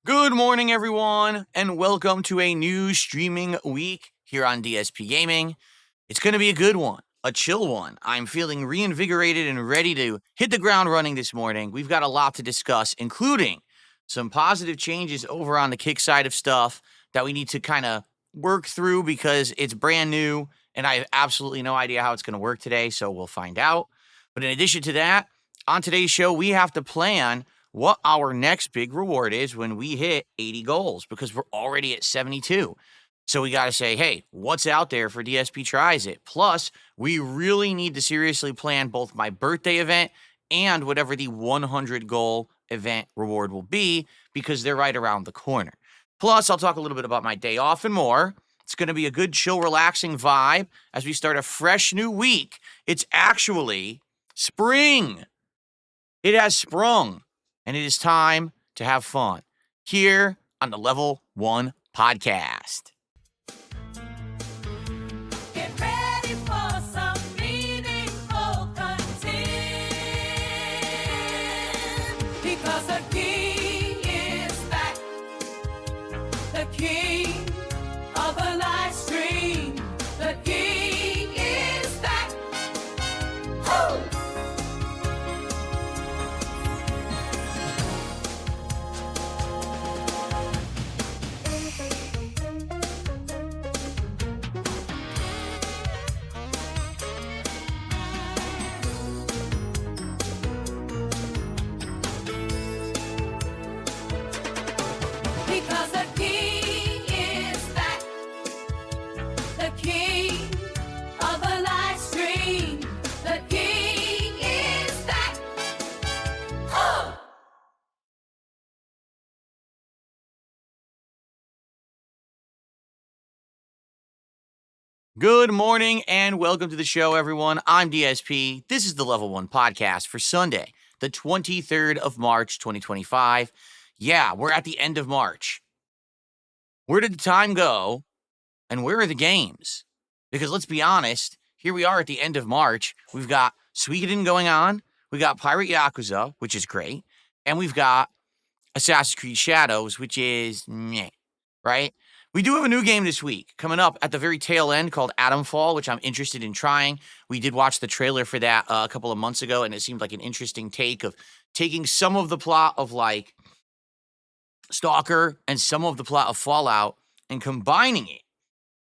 Good morning, everyone, and welcome to a new streaming week here on DSPGaming. It's going to be a good one, a chill one. I'm feeling reinvigorated and ready to hit the ground running this morning. We've got a lot to discuss, including some positive changes over on the Kick side of stuff that we need to kind of work through because it's brand new and I have absolutely no idea how it's going to work today, so we'll find out. But in addition to that, on today's show, we have to plan what our next big reward is when we hit 80 goals because we're already at 72. So we got to say, hey, what's out there for DSP Tries It? Plus, we really need to seriously plan both my birthday event and whatever the 100 goal event reward will be because they're right around the corner. Plus, I'll talk a little bit about my day off and more. It's going to be a good, chill, relaxing vibe as we start a fresh new week. It's actually spring. It has sprung, and it is time to have fun here on the Level 1 podcast. Get ready for some meaningful content because the king is back, the king of the live stream, the king is back. Woo! Because the king is back, the king of the live stream, the king is back. Oh! Good morning and welcome to the show, everyone. I'm DSP. This is the Level 1 podcast for Sunday, the 23rd of March, 2025. Yeah, we're at the end of March. Where did the time go and where are the games? Because let's be honest, here we are at the end of March. We've got Suikoden going on. We got Pirate Yakuza, which is great. And we've got Assassin's Creed Shadows, which is meh, right? We do have a new game this week coming up at the very tail end called Atomfall, which I'm interested in trying. We did watch the trailer for that a couple of months ago, and it seemed like an interesting take of taking some of the plot of like Stalker and some of the plot of Fallout and combining it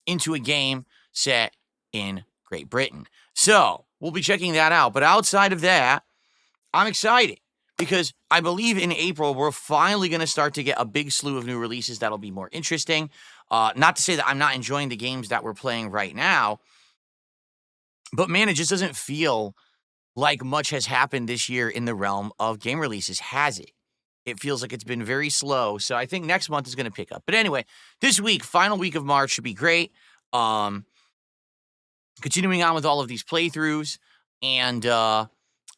into a game set in Great Britain. So we'll be checking that out. But outside of that, I'm excited because I believe in April, we're finally going to start to get a big slew of new releases that'll be more interesting. Not to say that I'm not enjoying the games that we're playing right now, but man, it just doesn't feel like much has happened this year in the realm of game releases, has it? It feels like it's been very slow, so I think next month is going to pick up. But anyway, this week, final week of March, should be great. Continuing on with all of these playthroughs and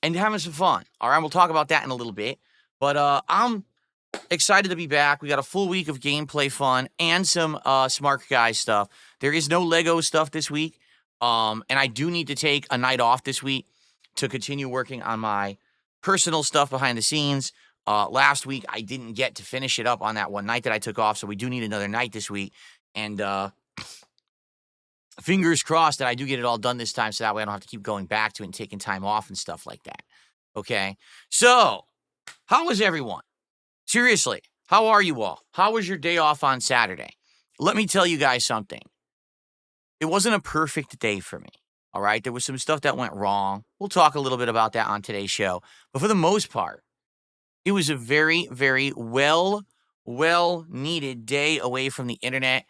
having some fun. All right, we'll talk about that in a little bit. But I'm excited to be back. We got a full week of gameplay fun and some Smart Guy stuff. There is no Lego stuff this week, and I do need to take a night off this week to continue working on my personal stuff behind the scenes. Last week, I didn't get to finish it up on that one night that I took off, so we do need another night this week. And fingers crossed that I do get it all done this time, so that way I don't have to keep going back to it and taking time off and stuff like that. Okay? So, how was everyone? Seriously, how are you all? How was your day off on Saturday? Let me tell you guys something. It wasn't a perfect day for me. All right? There was some stuff that went wrong. We'll talk a little bit about that on today's show. But for the most part, it was a very, very well-needed day away from the internet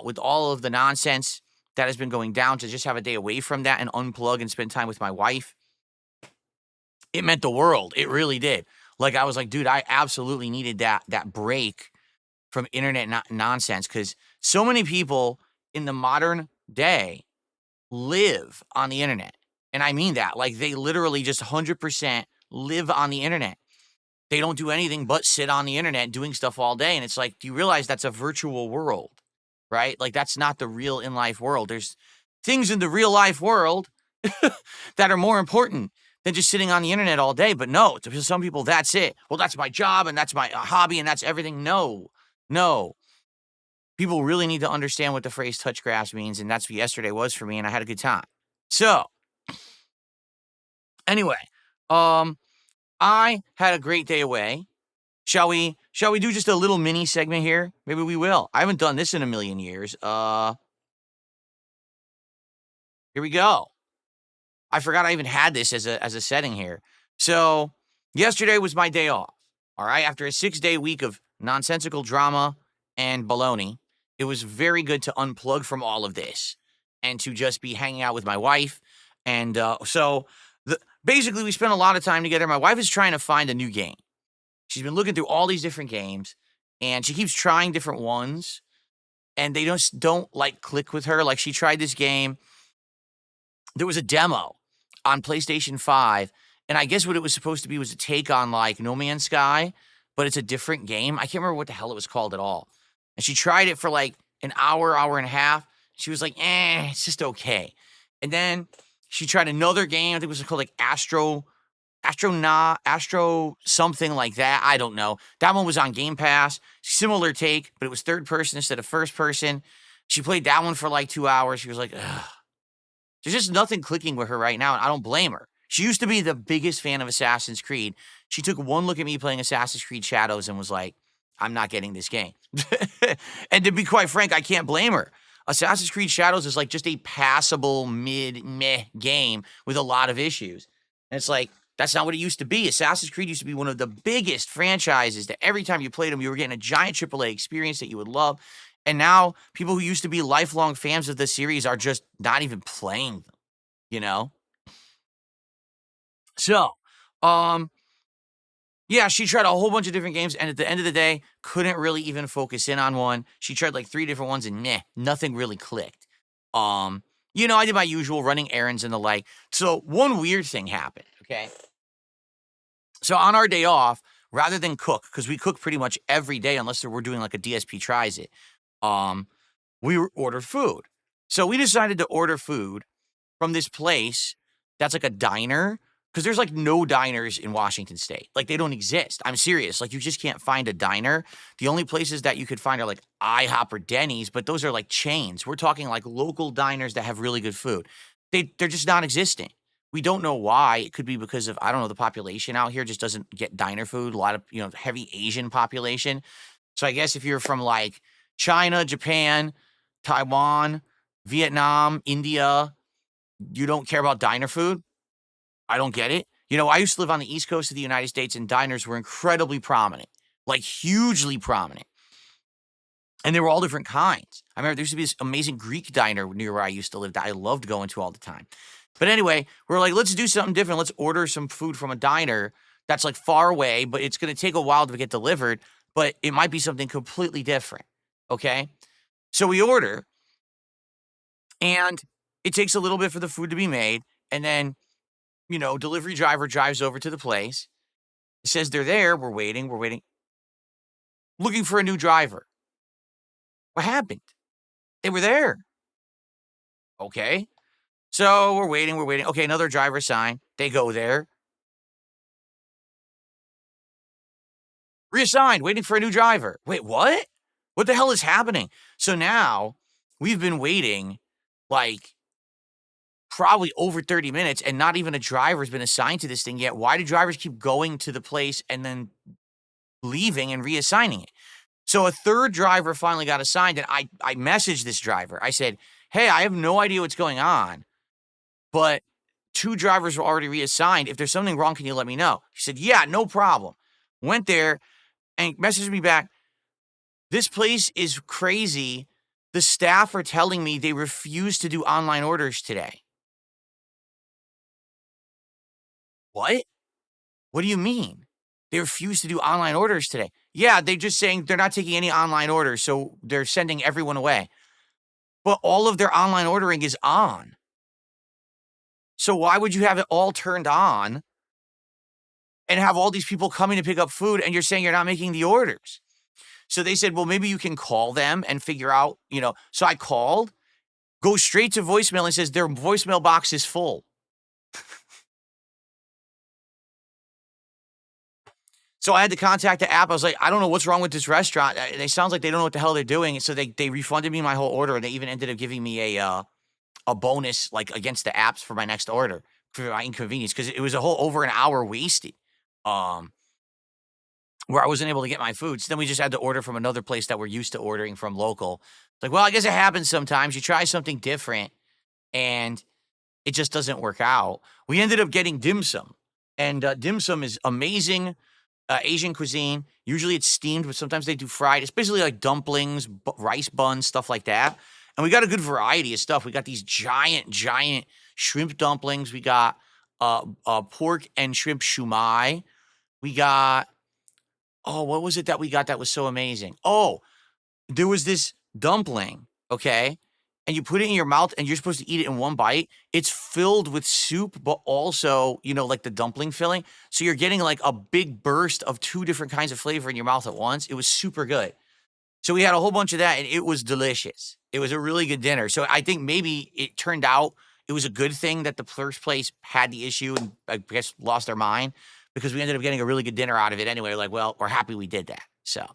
with all of the nonsense that has been going down. To just have a day away from that and unplug and spend time with my wife, it meant the world. It really did. Like, I was like, dude, I absolutely needed that break from internet nonsense because so many people in the modern day live on the internet. And I mean that. Like, they literally just 100% live on the internet. They don't do anything but sit on the internet doing stuff all day. And it's like, do you realize that's a virtual world, right? Like, that's not the real in-life world. There's things in the real life world that are more important than just sitting on the internet all day. But no, to some people, that's it. Well, that's my job and that's my hobby and that's everything. No. People really need to understand what the phrase touch grass means, and that's what yesterday was for me, and I had a good time. So, anyway, I had a great day away. Shall we do just a little mini segment here? Maybe we will. I haven't done this in a million years. Here we go. I forgot I even had this as a setting here. So, yesterday was my day off. All right, after a 6-day week of nonsensical drama and baloney, it was very good to unplug from all of this and to just be hanging out with my wife. And basically, we spent a lot of time together. My wife is trying to find a new game. She's been looking through all these different games, and she keeps trying different ones, and they just don't like click with her. Like, she tried this game. There was a demo on PlayStation 5, and I guess what it was supposed to be was a take on, like, No Man's Sky, but it's a different game. I can't remember what the hell it was called at all. And she tried it for, like, an hour and a half. She was like, it's just okay. And then she tried another game. I think it was called, like, Astro something like that. I don't know. That one was on Game Pass. Similar take, but it was third person instead of first person. She played that one for like 2 hours. She was like, ugh. There's just nothing clicking with her right now, and I don't blame her. She used to be the biggest fan of Assassin's Creed. She took one look at me playing Assassin's Creed Shadows and was like, I'm not getting this game. And to be quite frank, I can't blame her. Assassin's Creed Shadows is like just a passable meh game with a lot of issues. And it's like, that's not what it used to be. Assassin's Creed used to be one of the biggest franchises that every time you played them, you were getting a giant AAA experience that you would love. And now people who used to be lifelong fans of the series are just not even playing them, you know? So, yeah, she tried a whole bunch of different games, and at the end of the day, couldn't really even focus in on one. She tried like 3 different ones, and nothing really clicked. I did my usual running errands and the like. So one weird thing happened, okay? So on our day off, rather than cook, because we cook pretty much every day unless we're doing like a DSP tries it, we ordered food. So we decided to order food from this place that's like a diner, because there's like no diners in Washington State. Like, they don't exist. I'm serious. Like, you just can't find a diner. The only places that you could find are like IHOP or Denny's, but those are like chains. We're talking like local diners that have really good food. They're just not existing. We don't know why. It could be because of, I don't know, the population out here just doesn't get diner food. A lot of, heavy Asian population. So I guess if you're from like China, Japan, Taiwan, Vietnam, India, you don't care about diner food. I don't get it. I used to live on the East Coast of the United States, and diners were incredibly prominent, like hugely prominent. And they were all different kinds. I remember there used to be this amazing Greek diner near where I used to live that I loved going to all the time. But anyway, we're like, let's do something different. Let's order some food from a diner that's like far away, but it's going to take a while to get delivered, but it might be something completely different. Okay? So we order, and it takes a little bit for the food to be made, and then delivery driver drives over to the place. It says they're there. We're waiting. Looking for a new driver. What happened? They were there. Okay. So we're waiting. Okay, another driver assigned. They go there. Reassigned, waiting for a new driver. Wait, what? What the hell is happening? So now we've been waiting like probably over 30 minutes, and not even a driver's been assigned to this thing yet. Why do drivers keep going to the place and then leaving and reassigning it? So a third driver finally got assigned, and I messaged this driver. I said, hey, I have no idea what's going on, but 2 drivers were already reassigned. If there's something wrong, can you let me know? He said, yeah, no problem. Went there and messaged me back. This place is crazy. The staff are telling me they refuse to do online orders today. What? What do you mean? They refuse to do online orders today? Yeah, they're just saying they're not taking any online orders, so they're sending everyone away. But all of their online ordering is on. So why would you have it all turned on and have all these people coming to pick up food, and you're saying you're not making the orders? So they said, well, maybe you can call them and figure out, So I called, go straight to voicemail, and says their voicemail box is full. So I had to contact the app. I was like, I don't know what's wrong with this restaurant. They sounds like they don't know what the hell they're doing. So they refunded me my whole order, and they even ended up giving me a bonus like against the apps for my next order for my inconvenience, because it was a whole over an hour wasted. Where I wasn't able to get my food. So then we just had to order from another place that we're used to ordering from local. It's like, well, I guess it happens sometimes. You try something different and it just doesn't work out. We ended up getting dim sum, and dim sum is amazing Asian cuisine. Usually it's steamed, but sometimes they do fried. It's basically like dumplings, rice buns, stuff like that. And we got a good variety of stuff. We got these giant shrimp dumplings. We got pork and shrimp shumai. We got, oh, what was it that we got that was so amazing? Oh, there was this dumpling, okay? And you put it in your mouth and you're supposed to eat it in one bite. It's filled with soup, but also, like the dumpling filling. So you're getting like a big burst of two different kinds of flavor in your mouth at once. It was super good. So we had a whole bunch of that and it was delicious. It was a really good dinner. So I think maybe it turned out it was a good thing that the first place had the issue and I guess lost their mind, because we ended up getting a really good dinner out of it anyway. Like, well, we're happy we did that. So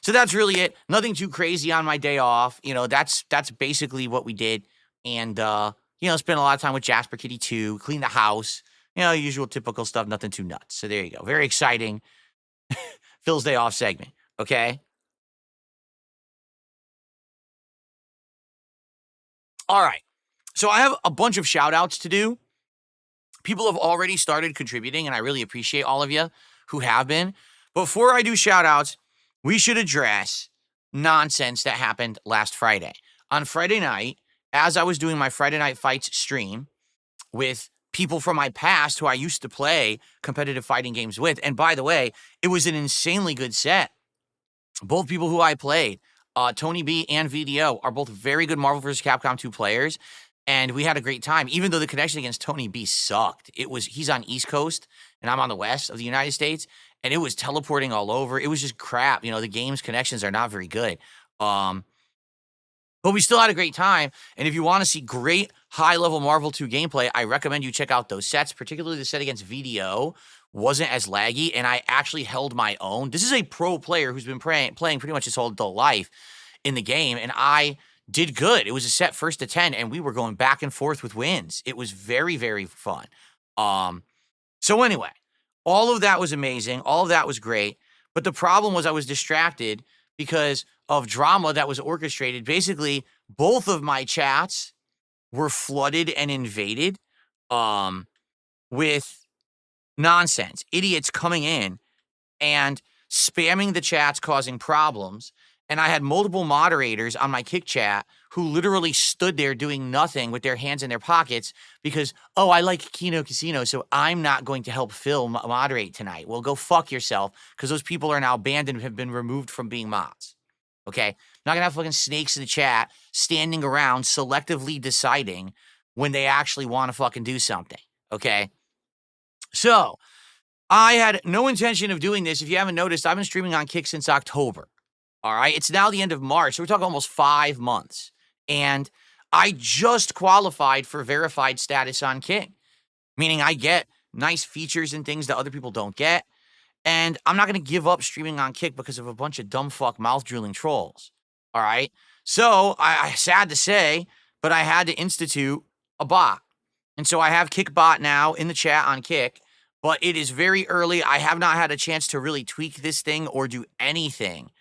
that's really it. Nothing too crazy on my day off. That's basically what we did. And, spent a lot of time with Jasper Kitty 2, clean the house, usual typical stuff, nothing too nuts. So there you go. Very exciting. Phil's day off segment. Okay. All right. So I have a bunch of shout outs to do. People have already started contributing, and I really appreciate all of you who have been. Before I do shout outs, we should address nonsense that happened last Friday. On Friday night, as I was doing my Friday Night Fights stream with people from my past who I used to play competitive fighting games with, and by the way, it was an insanely good set. Both people who I played, Tony B and VDO, are both very good Marvel vs. Capcom 2 players, and we had a great time, even though the connection against Tony B sucked. He's on East Coast, and I'm on the West of the United States, and it was teleporting all over. It was just crap. The game's connections are not very good. But we still had a great time, and if you want to see great high-level Marvel 2 gameplay, I recommend you check out those sets, particularly the set against VDO. Wasn't as laggy, and I actually held my own. This is a pro player who's been playing pretty much his whole adult life in the game, and I did good. It was a set 1st to 10, and we were going back and forth with wins. It was very, very fun. So anyway, all of that was amazing. All of that was great. But the problem was I was distracted because of drama that was orchestrated. Basically, both of my chats were flooded and invaded with nonsense, idiots coming in and spamming the chats, causing problems. And I had multiple moderators on my Kick chat who literally stood there doing nothing with their hands in their pockets because, oh, I like Kino Casino, so I'm not going to help Phil moderate tonight. Well, go fuck yourself, because those people are now banned and have been removed from being mods. Okay? I'm not going to have fucking snakes in the chat standing around selectively deciding when they actually want to fucking do something. Okay? So, I had no intention of doing this. If you haven't noticed, I've been streaming on Kick since October. All right? It's now the end of March, so we're talking almost 5 months. And I just qualified for verified status on Kick, meaning I get nice features and things that other people don't get. And I'm not going to give up streaming on Kick because of a bunch of dumb fuck mouth-drooling trolls. All right? So, I sad to say, but I had to institute a bot. And so I have KickBot now in the chat on Kick, but it is very early. I have not had a chance to really tweak this thing or do anything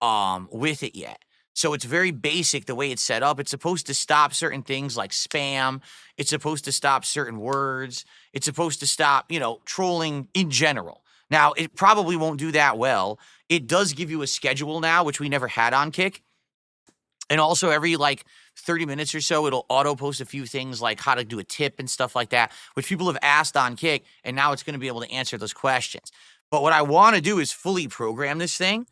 with it yet. So it's very basic the way it's set up. It's supposed to stop certain things like spam. It's supposed to stop certain words. It's supposed to stop, trolling in general. Now, it probably won't do that well. It does give you a schedule now, which we never had on Kick. And also every 30 minutes or so, it'll auto-post a few things like how to do a tip and stuff like that, which people have asked on Kick, and now it's going to be able to answer those questions. But what I want to do is fully program this thing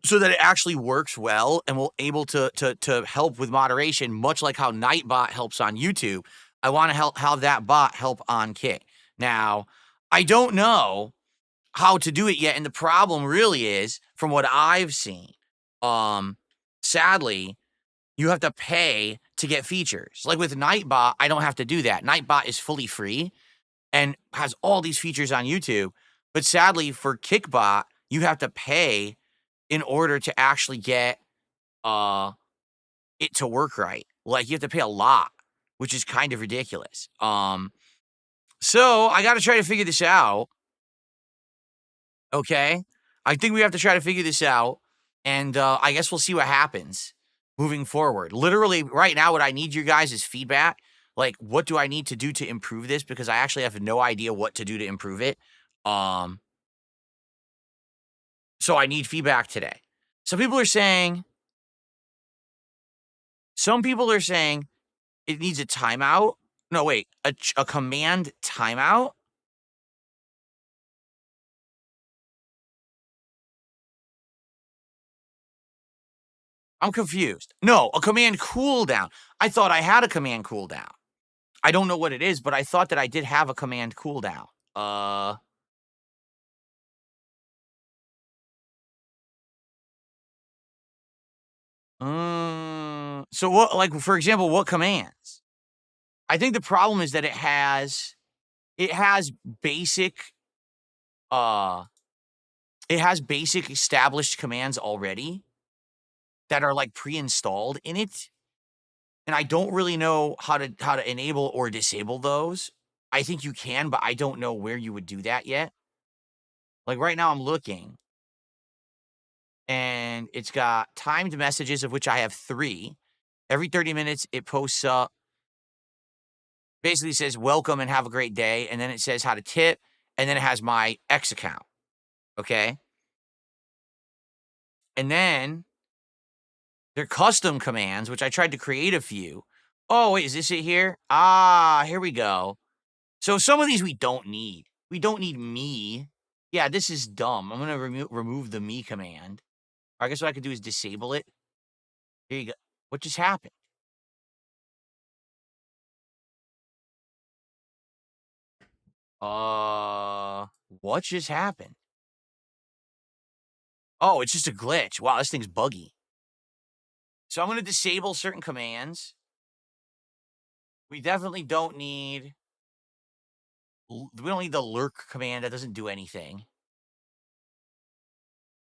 so that it actually works well and will able to help with moderation, much like how Nightbot helps on YouTube. I want to have that bot help on Kick. Now, I don't know how to do it yet, and the problem really is, from what I've seen, sadly, you have to pay to get features. Like with Nightbot, I don't have to do that. Nightbot is fully free and has all these features on YouTube. But sadly, for KickBot, you have to pay in order to actually get it to work right. Like, you have to pay a lot, which is kind of ridiculous. So I got to try to figure this out. Okay, I think we have to try to figure this out, and I guess we'll see what happens moving forward. Literally, right now, what I need you guys is feedback. Like, what do I need to do to improve this? Because I actually have no idea what to do to improve it. So I need feedback today. Some people are saying it needs a timeout. No, wait, a command timeout. I'm confused. No, a command cooldown. I thought I had a command cooldown. I don't know what it is, but I thought that I did have a command cooldown. So what, like, for example, what commands? I think the problem is that it has basic, uh, established commands already that are like pre-installed in it. And I don't really know how to enable or disable those. I think you can, but I don't know where you would do that yet. Like right now I'm looking and it's got timed messages, of which I have 3. Every 30 minutes it posts up, basically says welcome and have a great day, and then it says how to tip, and then it has my X account. Okay? And then they're custom commands, which I tried to create a few. Oh, wait, is this it here? Ah, here we go. So some of these we don't need. We don't need me. Yeah, this is dumb. I'm going to remove the me command. Or I guess what I could do is disable it. Here you go. What just happened? What just happened? Oh, it's just a glitch. Wow, this thing's buggy. So I'm going to disable certain commands. We definitely don't need... We don't need the lurk command. That doesn't do anything.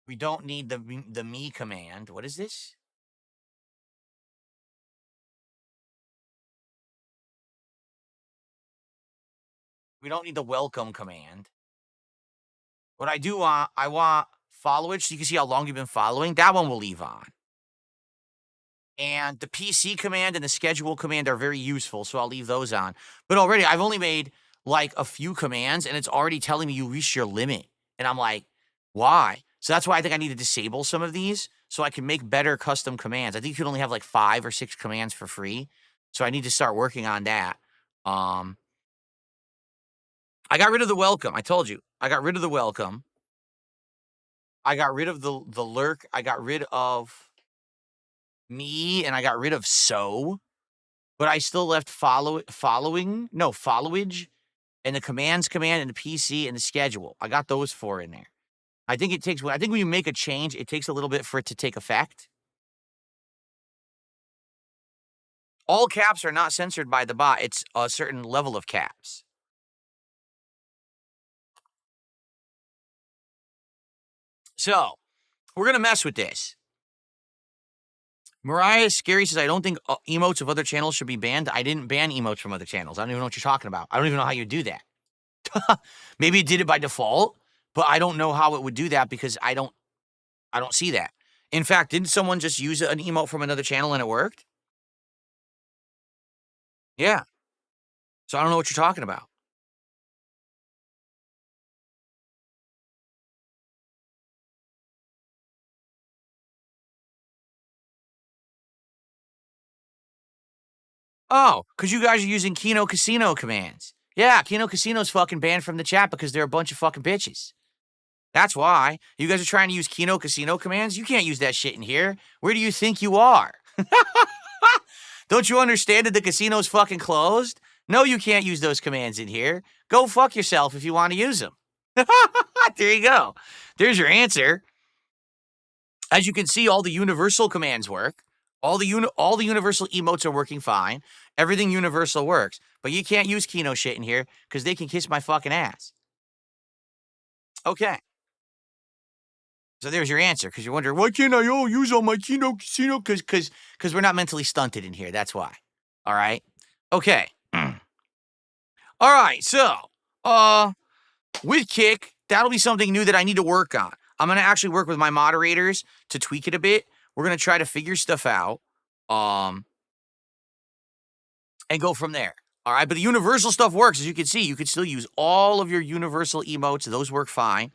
We don't need the me command. What is this? We don't need the welcome command. What I do want, I want followage, so you can see how long you've been following. That one we'll leave on. And the PC command and the schedule command are very useful, so I'll leave those on. But already, I've only made like a few commands, and it's already telling me you reached your limit. And I'm like, why? So that's why I think I need to disable some of these so I can make better custom commands. I think you can only have like 5 or 6 commands for free. So I need to start working on that. I got rid of the welcome. I told you. I got rid of the welcome. I got rid of the lurk. I got rid of me, and I got rid of so. But I still left followage, and the commands command, and the PC, and the schedule. I got those 4 in there. I think when you make a change, it takes a little bit for it to take effect. All caps are not censored by the bot. It's a certain level of caps. So, we're going to mess with this. Mariah Scary says, I don't think emotes of other channels should be banned. I didn't ban emotes from other channels. I don't even know what you're talking about. I don't even know how you do that. Maybe it did it by default, but I don't know how it would do that because I don't see that. In fact, didn't someone just use an emote from another channel and it worked? Yeah. So I don't know what you're talking about. Oh, because you guys are using Kino Casino commands. Yeah, Kino Casino's fucking banned from the chat because they're a bunch of fucking bitches. That's why. You guys are trying to use Kino Casino commands? You can't use that shit in here. Where do you think you are? Don't you understand that the casino's fucking closed? No, you can't use those commands in here. Go fuck yourself if you want to use them. There you go. There's your answer. As you can see, all the universal commands work. All the universal emotes are working fine. Everything universal works. But you can't use Kino shit in here because they can kiss my fucking ass. Okay. So there's your answer, because you're wondering, why can't I use all my Kino Casino? Because we're not mentally stunted in here. That's why. All right. Okay. All right. So, uh, with Kick, that'll be something new that I need to work on. I'm gonna actually work with my moderators to tweak it a bit. We're gonna try to figure stuff out, and go from there. All right. But the universal stuff works, as you can see. You can still use all of your universal emotes; those work fine.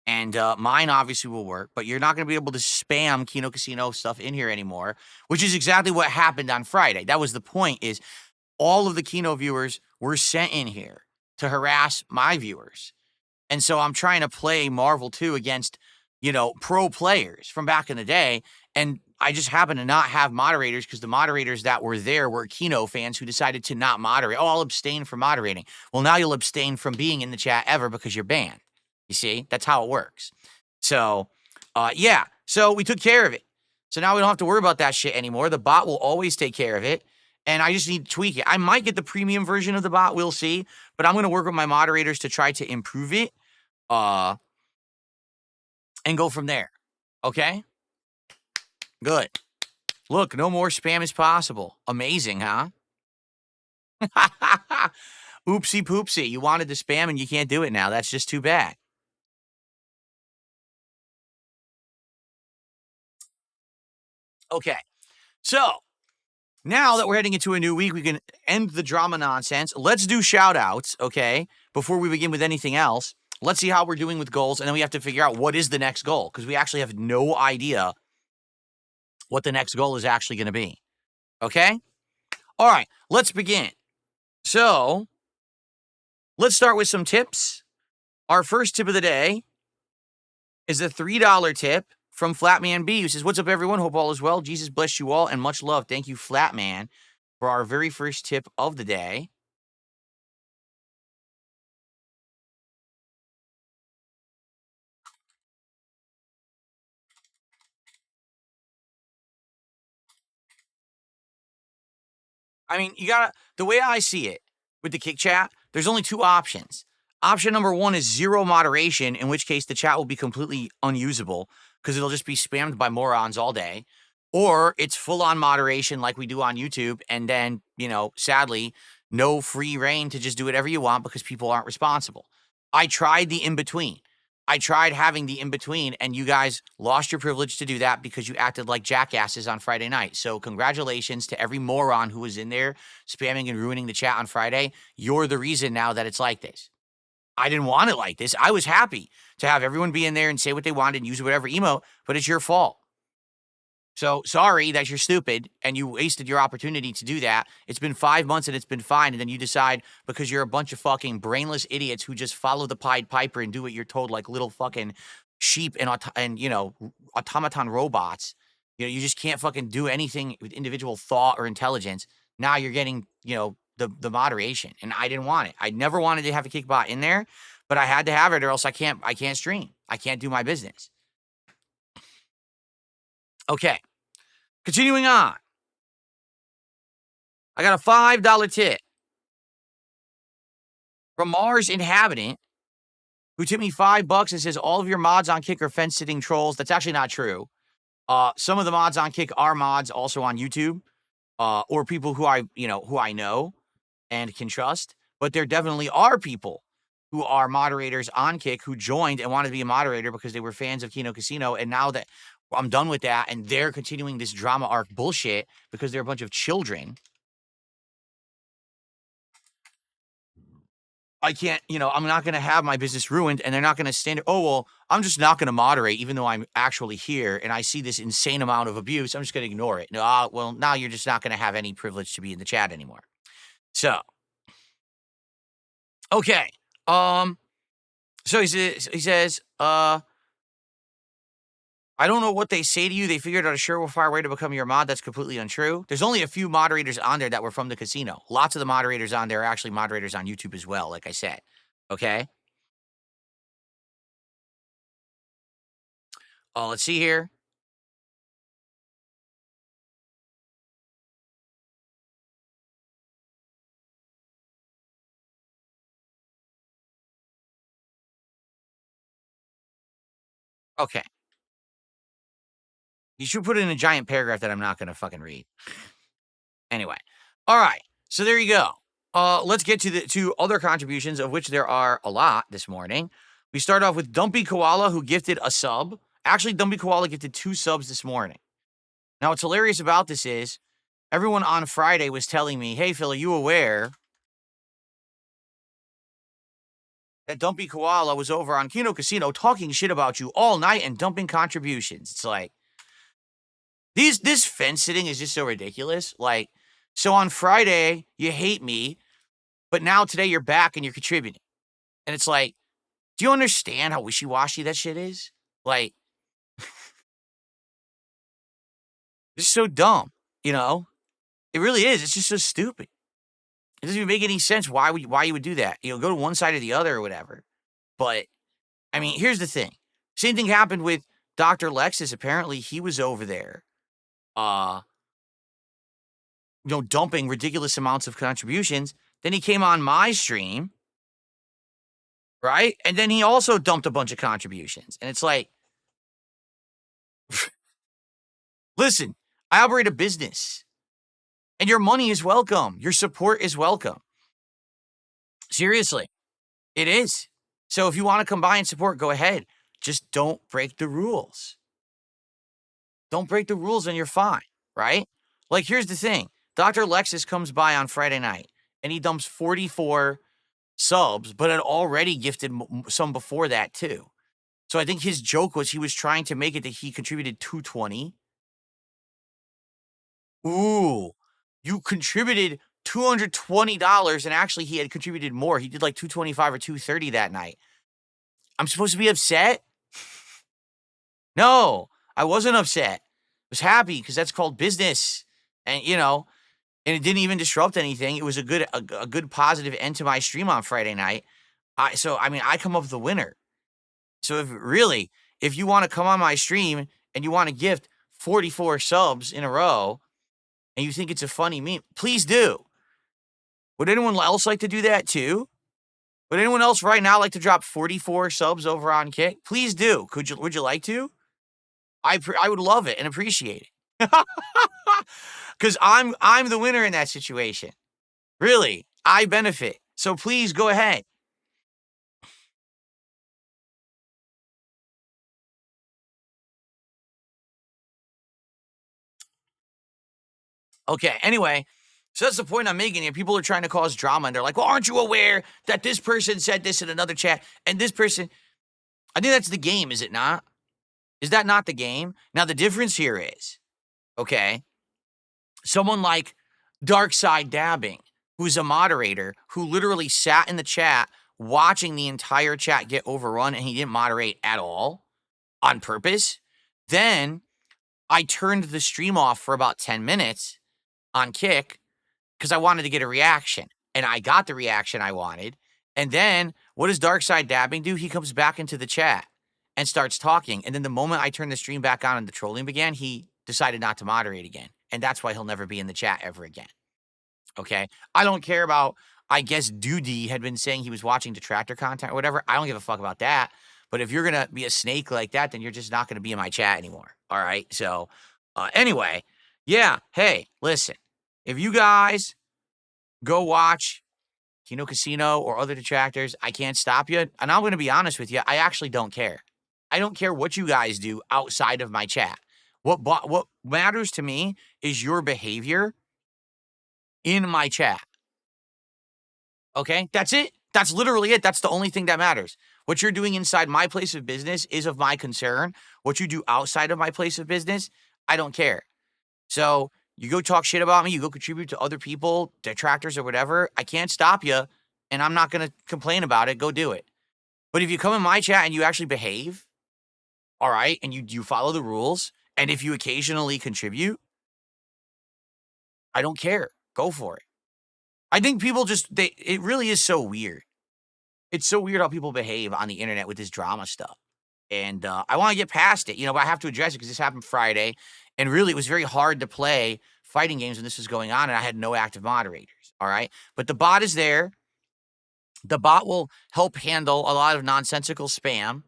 And mine obviously will work, but you're not going to be able to spam Kino Casino stuff in here anymore, which is exactly what happened on Friday. That was the point, is all of the Kino viewers were sent in here to harass my viewers. And so I'm trying to play Marvel 2 against, pro players from back in the day. And I just happen to not have moderators, because the moderators that were there were Kino fans who decided to not moderate. Oh, I'll abstain from moderating. Well, now you'll abstain from being in the chat ever, because you're banned. You see, that's how it works. So, yeah. So we took care of it. So now we don't have to worry about that shit anymore. The bot will always take care of it. And I just need to tweak it. I might get the premium version of the bot. We'll see. But I'm going to work with my moderators to try to improve it, and go from there. Okay? Good. Look, no more spam is possible. Amazing, huh? Oopsie poopsie. You wanted to spam and you can't do it now. That's just too bad. Okay. So, now that we're heading into a new week, we can end the drama nonsense. Let's do shout outs, okay? Before we begin with anything else, let's see how we're doing with goals. And then we have to figure out what is the next goal, because we actually have no idea what the next goal is actually going to be. Okay? All right, let's begin. So, let's start with some tips. Our first tip of the day is a $3 tip from Flatman B, who says, "What's up, everyone? Hope all is well. Jesus bless you all, and much love." Thank you, Flatman, for our very first tip of the day. I mean, the way I see it with the Kick Chat, there's only two options. Option number one is zero moderation, in which case the chat will be completely unusable because it'll just be spammed by morons all day. Or it's full on moderation like we do on YouTube. And then, sadly, no free reign to just do whatever you want because people aren't responsible. I tried the in between. I tried having the in between, and you guys lost your privilege to do that because you acted like jackasses on Friday night. So, congratulations to every moron who was in there spamming and ruining the chat on Friday. You're the reason now that it's like this. I didn't want it like this. I was happy to have everyone be in there and say what they wanted and use whatever emote, but it's your fault. So sorry that you're stupid and you wasted your opportunity to do that. It's been 5 months and it's been fine. And then you decide, because you're a bunch of fucking brainless idiots who just follow the Pied Piper and do what you're told, like little fucking sheep and automaton robots. You just can't fucking do anything with individual thought or intelligence. Now you're getting, the moderation, and I didn't want it. I never wanted to have a KickBot in there, but I had to have it, or else I can't stream. I can't do my business. Okay. Continuing on. I got a $5 tip from Mars Inhabitant, who tipped me $5 and says, "All of your mods on Kick are fence-sitting trolls." That's actually not true. Some of the mods on Kick are mods also on YouTube, or people who I know and can trust. But there definitely are people who are moderators on Kick who joined and wanted to be a moderator because they were fans of Kino Casino. And now that I'm done with that, and they're continuing this drama arc bullshit because they're a bunch of children, I can't, I'm not going to have my business ruined, and they're not going to stand. Oh, well, I'm just not going to moderate, even though I'm actually here and I see this insane amount of abuse. I'm just going to ignore it. No, well, now you're just not going to have any privilege to be in the chat anymore. So, okay. So he says, "I don't know what they say to you. They figured out a surefire way to become your mod. That's completely untrue. There's only a few moderators on there that were from the casino. Lots of the moderators on there are actually moderators on YouTube as well, like I said. Okay. Let's see here. Okay. You should put it in a giant paragraph that I'm not gonna fucking read. Anyway. All right. So there you go. Let's get to the to other contributions, of which there are a lot this morning. We start off with Dumpy Koala, who gifted a sub. Actually, Dumpy Koala gifted 2 subs this morning. Now, what's hilarious about this is everyone on Friday was telling me, hey, Phil, are you aware that Dumpy Koala was over on Kino Casino talking shit about you all night and dumping contributions? It's like, this fence sitting is just so ridiculous. Like, so on Friday, you hate me, but now today you're back and you're contributing. And it's like, do you understand how wishy-washy that shit is? Like, it's so dumb, you know? It really is. It's just so stupid. It doesn't even make any sense why you would do that. You know, go to one side or the other or whatever. But, I mean, here's the thing. Same thing happened with Dr. Lexus. Apparently, he was over there, dumping ridiculous amounts of contributions. Then he came on my stream, right? And then he also dumped a bunch of contributions. And it's like, listen, I operate a business. And your money is welcome. Your support is welcome. Seriously, it is. So if you want to come by and support, go ahead. Just don't break the rules. Don't break the rules and you're fine, right? Like, here's the thing. Dr. Lexus comes by on Friday night and he dumps 44 subs, but had already gifted some before that too. So I think his joke was he was trying to make it that he contributed 220. Ooh, you contributed $220 and actually he had contributed more. He did like 225 or 230 that night. I'm supposed to be upset? No, I wasn't upset. I was happy because that's called business. And and it didn't even disrupt anything. It was a good positive end to my stream on Friday night. I come up the winner. So if you want to come on my stream and you want to gift 44 subs in a row and you think it's a funny meme, please do. Would anyone else like to do that too? Would anyone else right now like to drop 44 subs over on Kick? Please do. Would you like to? I would love it and appreciate it. Cuz I'm the winner in that situation. Really, I benefit. So please go ahead. Okay, anyway, so that's the point I'm making here. People are trying to cause drama and they're like, well, aren't you aware that this person said this in another chat and this person? I think that's the game, is it not? Is that not the game? Now, the difference here is, okay, someone like Dark Side Dabbing, who's a moderator, who literally sat in the chat watching the entire chat get overrun and he didn't moderate at all on purpose. Then I turned the stream off for about 10 minutes on Kick because I wanted to get a reaction. And I got the reaction I wanted. And then what does Dark Side Dabbing do? He comes back into the chat and starts talking. And then the moment I turned the stream back on and the trolling began, he decided not to moderate again. And that's why he'll never be in the chat ever again. Okay? I don't care about, I guess Doody had been saying he was watching detractor content or whatever. I don't give a fuck about that. But if you're going to be a snake like that, then you're just not going to be in my chat anymore. All right? So anyway, yeah. Hey, listen. If you guys go watch Kino Casino or other detractors, I can't stop you. And I'm going to be honest with you. I actually don't care. I don't care what you guys do outside of my chat. What matters to me is your behavior in my chat. Okay? That's it. That's literally it. That's the only thing that matters. What you're doing inside my place of business is of my concern. What you do outside of my place of business, I don't care. So you go talk shit about me, you go contribute to other people, detractors or whatever, I can't stop you, and I'm not going to complain about it. Go do it. But if you come in my chat and you actually behave, all right, and you follow the rules, and if you occasionally contribute, I don't care. Go for it. I think people it really is so weird. It's so weird how people behave on the internet with this drama stuff. And I want to get past it, but I have to address it because this happened Friday. And really, it was very hard to play fighting games when this was going on, and I had no active moderators, all right? But the bot is there. The bot will help handle a lot of nonsensical spam,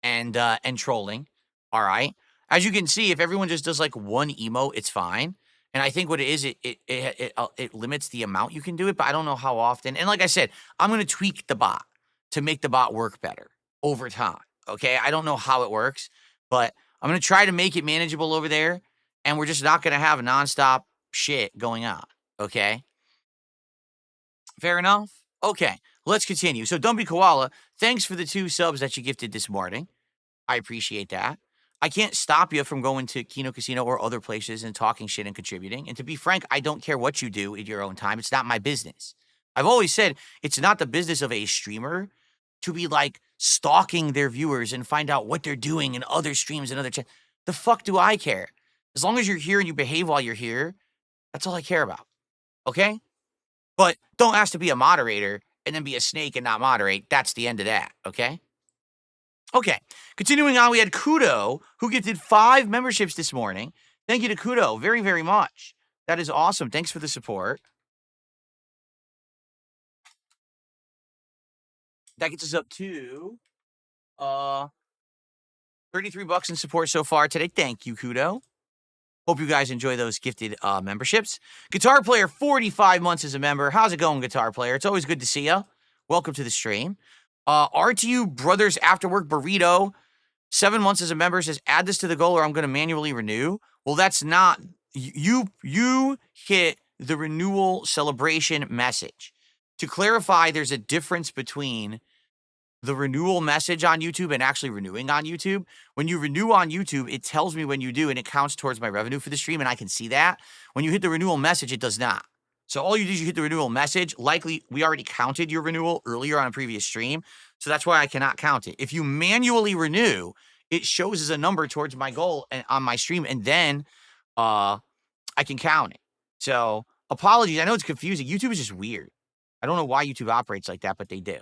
and trolling. All right. As you can see, if everyone just does like one emote, it's fine. And I think what it is, it limits the amount you can do it, but I don't know how often. And like I said, I'm gonna tweak the bot to make the bot work better over time. Okay. I don't know how it works, but I'm gonna try to make it manageable over there, and we're just not gonna have nonstop shit going on. Okay. Fair enough. Okay, let's continue. So Dumpy Koala, thanks for the 2 subs that you gifted this morning. I appreciate that. I can't stop you from going to Kino Casino or other places and talking shit and contributing. And to be frank, I don't care what you do in your own time. It's not my business. I've always said it's not the business of a streamer to be like stalking their viewers and find out what they're doing in other streams and other channels. The fuck do I care? As long as you're here and you behave while you're here, that's all I care about. Okay? But don't ask to be a moderator and then be a snake and not moderate. That's the end of that, okay? Okay, continuing on, we had Kudo, who gifted 5 memberships this morning. Thank you to Kudo very, very much. That is awesome. Thanks for the support. That gets us up to 33 bucks in support so far today. Thank you, Kudo. Hope you guys enjoy those gifted memberships. Guitar Player, 45 months as a member. How's it going, Guitar Player? It's always good to see you. Welcome to the stream. RTU Brothers After Work Burrito, 7 months as a member, says, add this to the goal or I'm going to manually renew. Well, that's not, you hit the renewal celebration message. To clarify, there's a difference between the renewal message on YouTube and actually renewing on YouTube. When you renew on YouTube, it tells me when you do and it counts towards my revenue for the stream and I can see that. When you hit the renewal message, it does not. So all you do is you hit the renewal message. Likely, we already counted your renewal earlier on a previous stream. So that's why I cannot count it. If you manually renew, it shows as a number towards my goal and on my stream, and then I can count it. So apologies. I know it's confusing. YouTube is just weird. I don't know why YouTube operates like that, but they do.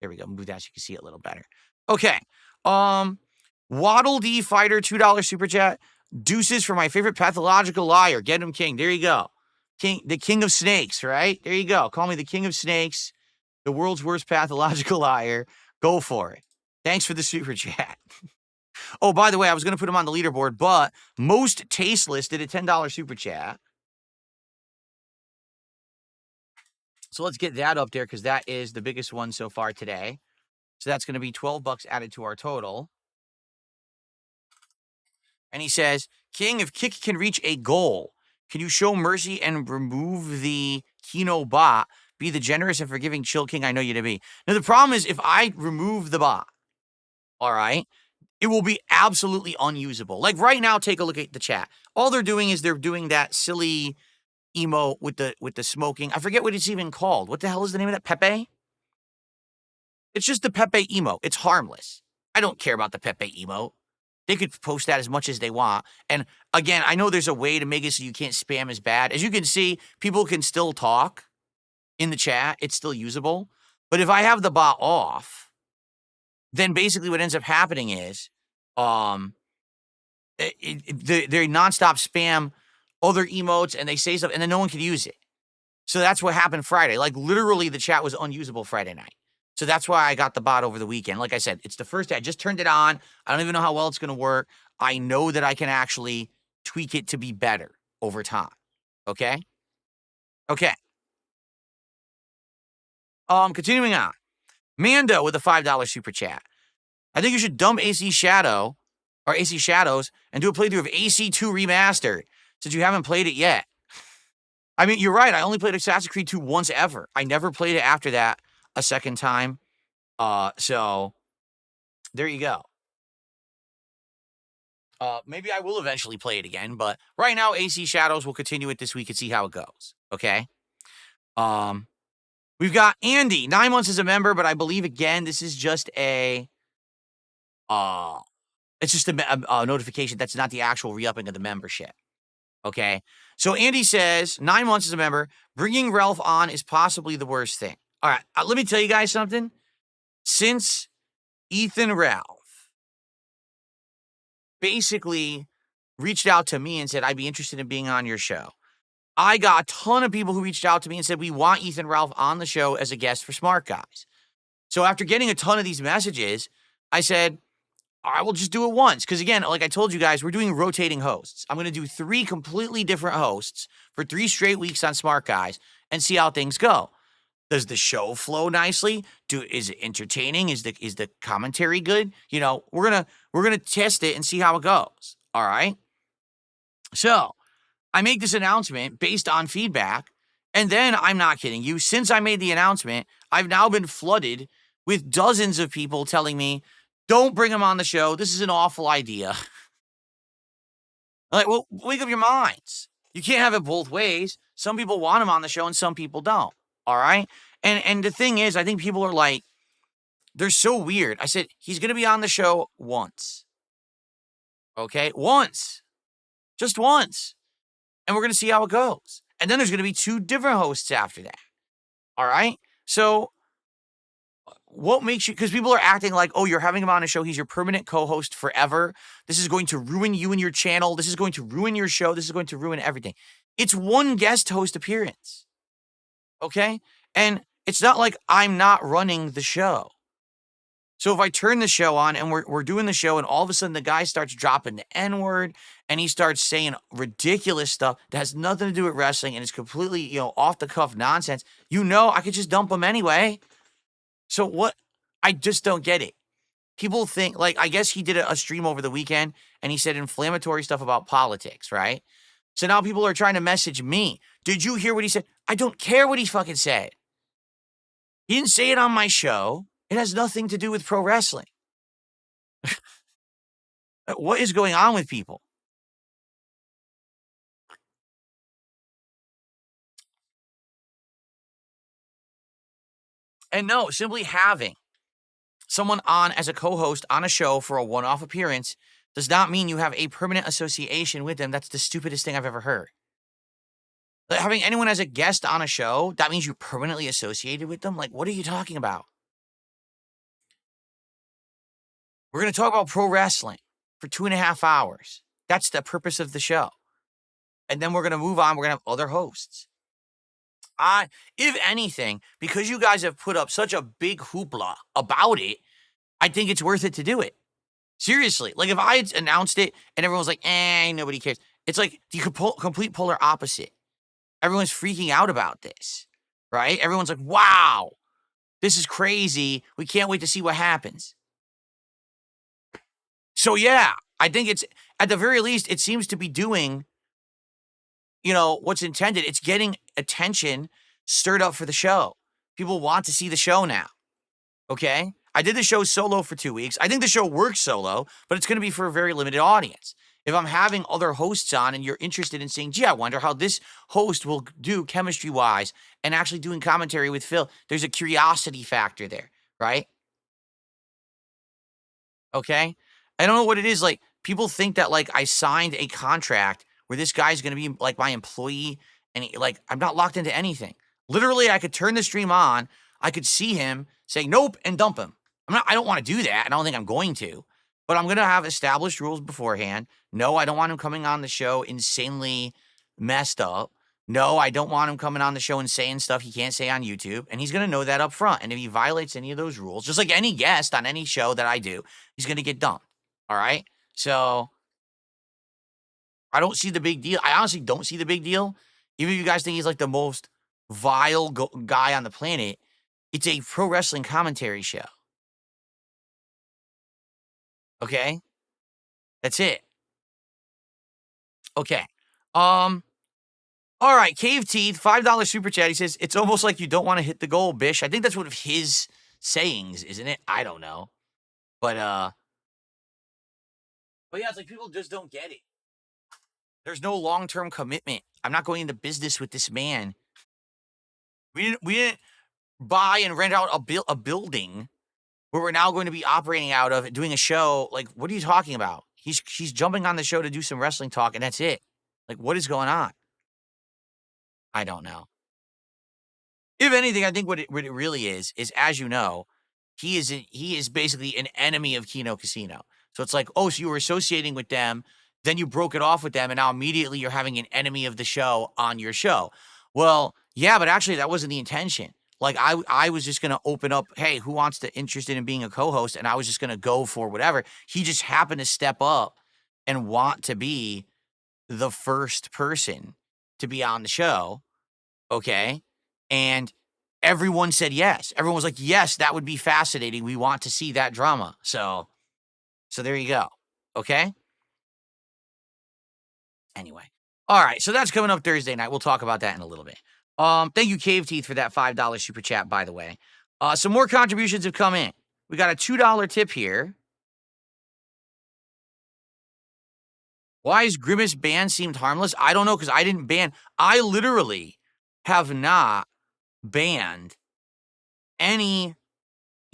There we go. Move that so you can see it a little better. Okay. Waddle D Fighter, $2 super chat. Deuces for my favorite pathological liar. Get him, King. There you go. The king of snakes, right? There you go. Call me the king of snakes, the world's worst pathological liar. Go for it. Thanks for the super chat. Oh, by the way, I was going to put him on the leaderboard, but Most Tasteless did a $10 super chat. So let's get that up there because that is the biggest one so far today. So that's going to be 12 bucks added to our total. And he says, King, if Kick can reach a goal, can you show mercy and remove the Kino bot? Be the generous and forgiving chill king I know you to be. Now, the problem is if I remove the bot, all right, it will be absolutely unusable. Like right now, take a look at the chat. All they're doing is they're doing that silly emote with the smoking. I forget what it's even called. What the hell is the name of that? Pepe? It's just the Pepe emote. It's harmless. I don't care about the Pepe emote. They could post that as much as they want. And again, I know there's a way to make it so you can't spam as bad. As you can see, people can still talk in the chat. It's still usable. But if I have the bot off, then basically what ends up happening is they nonstop spam other emotes and they say stuff and then no one can use it. So that's what happened Friday. Like literally the chat was unusable Friday night. So that's why I got the bot over the weekend. Like I said, it's the first day. I just turned it on. I don't even know how well it's going to work. I know that I can actually tweak it to be better over time. Okay? Okay. Continuing on. Mando with a $5 super chat. I think you should dump AC Shadow or AC Shadows and do a playthrough of AC2 Remastered since you haven't played it yet. I mean, you're right. I only played Assassin's Creed 2 once ever. I never played it after that a second time. So there you go. Maybe I will eventually play it again, but right now AC Shadows will continue it this week and see how it goes. Okay. We've got Andy, 9 months as a member, but I believe again, this is just it's just a notification. That's not the actual re-upping of the membership. Okay. So Andy says 9 months as a member, bringing Ralph on is possibly the worst thing. All right. Let me tell you guys something. Since Ethan Ralph basically reached out to me and said, I'd be interested in being on your show, I got a ton of people who reached out to me and said, we want Ethan Ralph on the show as a guest for Smart Guys. So after getting a ton of these messages, I said, I will just do it once. Because again, like I told you guys, we're doing rotating hosts. I'm going to do 3 completely different hosts for 3 straight weeks on Smart Guys and see how things go. Does the show flow nicely? Is it entertaining? Is the commentary good? You know, we're gonna test it and see how it goes. All right. So I make this announcement based on feedback, and then I'm not kidding you. Since I made the announcement, I've now been flooded with dozens of people telling me, "Don't bring him on the show. This is an awful idea." Like, well, wake up your minds. You can't have it both ways. Some people want him on the show and some people don't. All right. And the thing is, I think people are like, they're so weird. I said, he's going to be on the show once. Okay. Once. Just once. And we're going to see how it goes. And then there's going to be 2 different hosts after that. All right. So what makes you, because people are acting like, oh, you're having him on a show. He's your permanent co-host forever. This is going to ruin you and your channel. This is going to ruin your show. This is going to ruin everything. It's one guest host appearance. Okay. And it's not like I'm not running the show. So if I turn the show on and we're doing the show and all of a sudden the guy starts dropping the N-word and he starts saying ridiculous stuff that has nothing to do with wrestling and it's completely, off the cuff nonsense, I could just dump him anyway. So what? I just don't get it. People think, like, I guess he did a stream over the weekend and he said inflammatory stuff about politics, right? So now people are trying to message me. Did you hear what he said? I don't care what he fucking said. He didn't say it on my show. It has nothing to do with pro wrestling. What is going on with people? And no, simply having someone on as a co-host on a show for a one-off appearance does not mean you have a permanent association with them. That's the stupidest thing I've ever heard. Like, having anyone as a guest on a show, that means you're permanently associated with them? Like, what are you talking about? We're going to talk about pro wrestling for 2.5 hours. That's the purpose of the show. And then we're going to move on. We're going to have other hosts. If anything, because you guys have put up such a big hoopla about it, I think it's worth it to do it. Seriously. Like, if I had announced it and everyone's like, nobody cares. It's like the complete polar opposite. Everyone's freaking out about this, right? Everyone's like, wow, this is crazy. We can't wait to see what happens. So, yeah, I think it's, at the very least, it seems to be doing, what's intended. It's getting attention stirred up for the show. People want to see the show now. Okay? I did the show solo for 2 weeks. I think the show works solo, but it's going to be for a very limited audience. If I'm having other hosts on and you're interested in saying, gee, I wonder how this host will do chemistry-wise and actually doing commentary with Phil, there's a curiosity factor there, right? Okay? I don't know what it is. Like, people think that, like, I signed a contract where this guy's going to be, like, my employee, and, I'm not locked into anything. Literally, I could turn the stream on, I could see him say nope and dump him. I don't want to do that. I don't think I'm going to. But I'm going to have established rules beforehand. No, I don't want him coming on the show insanely messed up. No, I don't want him coming on the show and saying stuff he can't say on YouTube. And he's going to know that up front. And if he violates any of those rules, just like any guest on any show that I do, he's going to get dumped. All right? So I don't see the big deal. I honestly don't see the big deal. Even if you guys think he's like the most vile guy on the planet, it's a pro wrestling commentary show. Okay? That's it. Okay. All right, Cave Teeth, $5 super chat. He says, it's almost like you don't want to hit the goal, Bish. I think that's one of his sayings, isn't it? I don't know. But yeah, it's like people just don't get it. There's no long-term commitment. I'm not going into business with this man. We didn't buy and rent out a building where we're now going to be operating out of, doing a show. Like, what are you talking about? She's jumping on the show to do some wrestling talk, and that's it. Like, what is going on? I don't know. If anything, I think what it really is, as you know, he is basically an enemy of Kino Casino. So it's like, oh, so you were associating with them, then you broke it off with them, and now immediately you're having an enemy of the show on your show. Well, yeah, but actually that wasn't the intention. Like I was just gonna open up, hey, who wants to interested in being a co-host? And I was just gonna go for whatever. He just happened to step up and want to be the first person to be on the show. Okay. And everyone said yes. Everyone was like, yes, that would be fascinating. We want to see that drama. So there you go. Okay. Anyway. All right. So that's coming up Thursday night. We'll talk about that in a little bit. Thank you, Cave Teeth, for that $5 super chat, by the way. Some more contributions have come in. We got a $2 tip here. Why is Grimace ban seemed harmless? I don't know, because I didn't ban. I literally have not banned any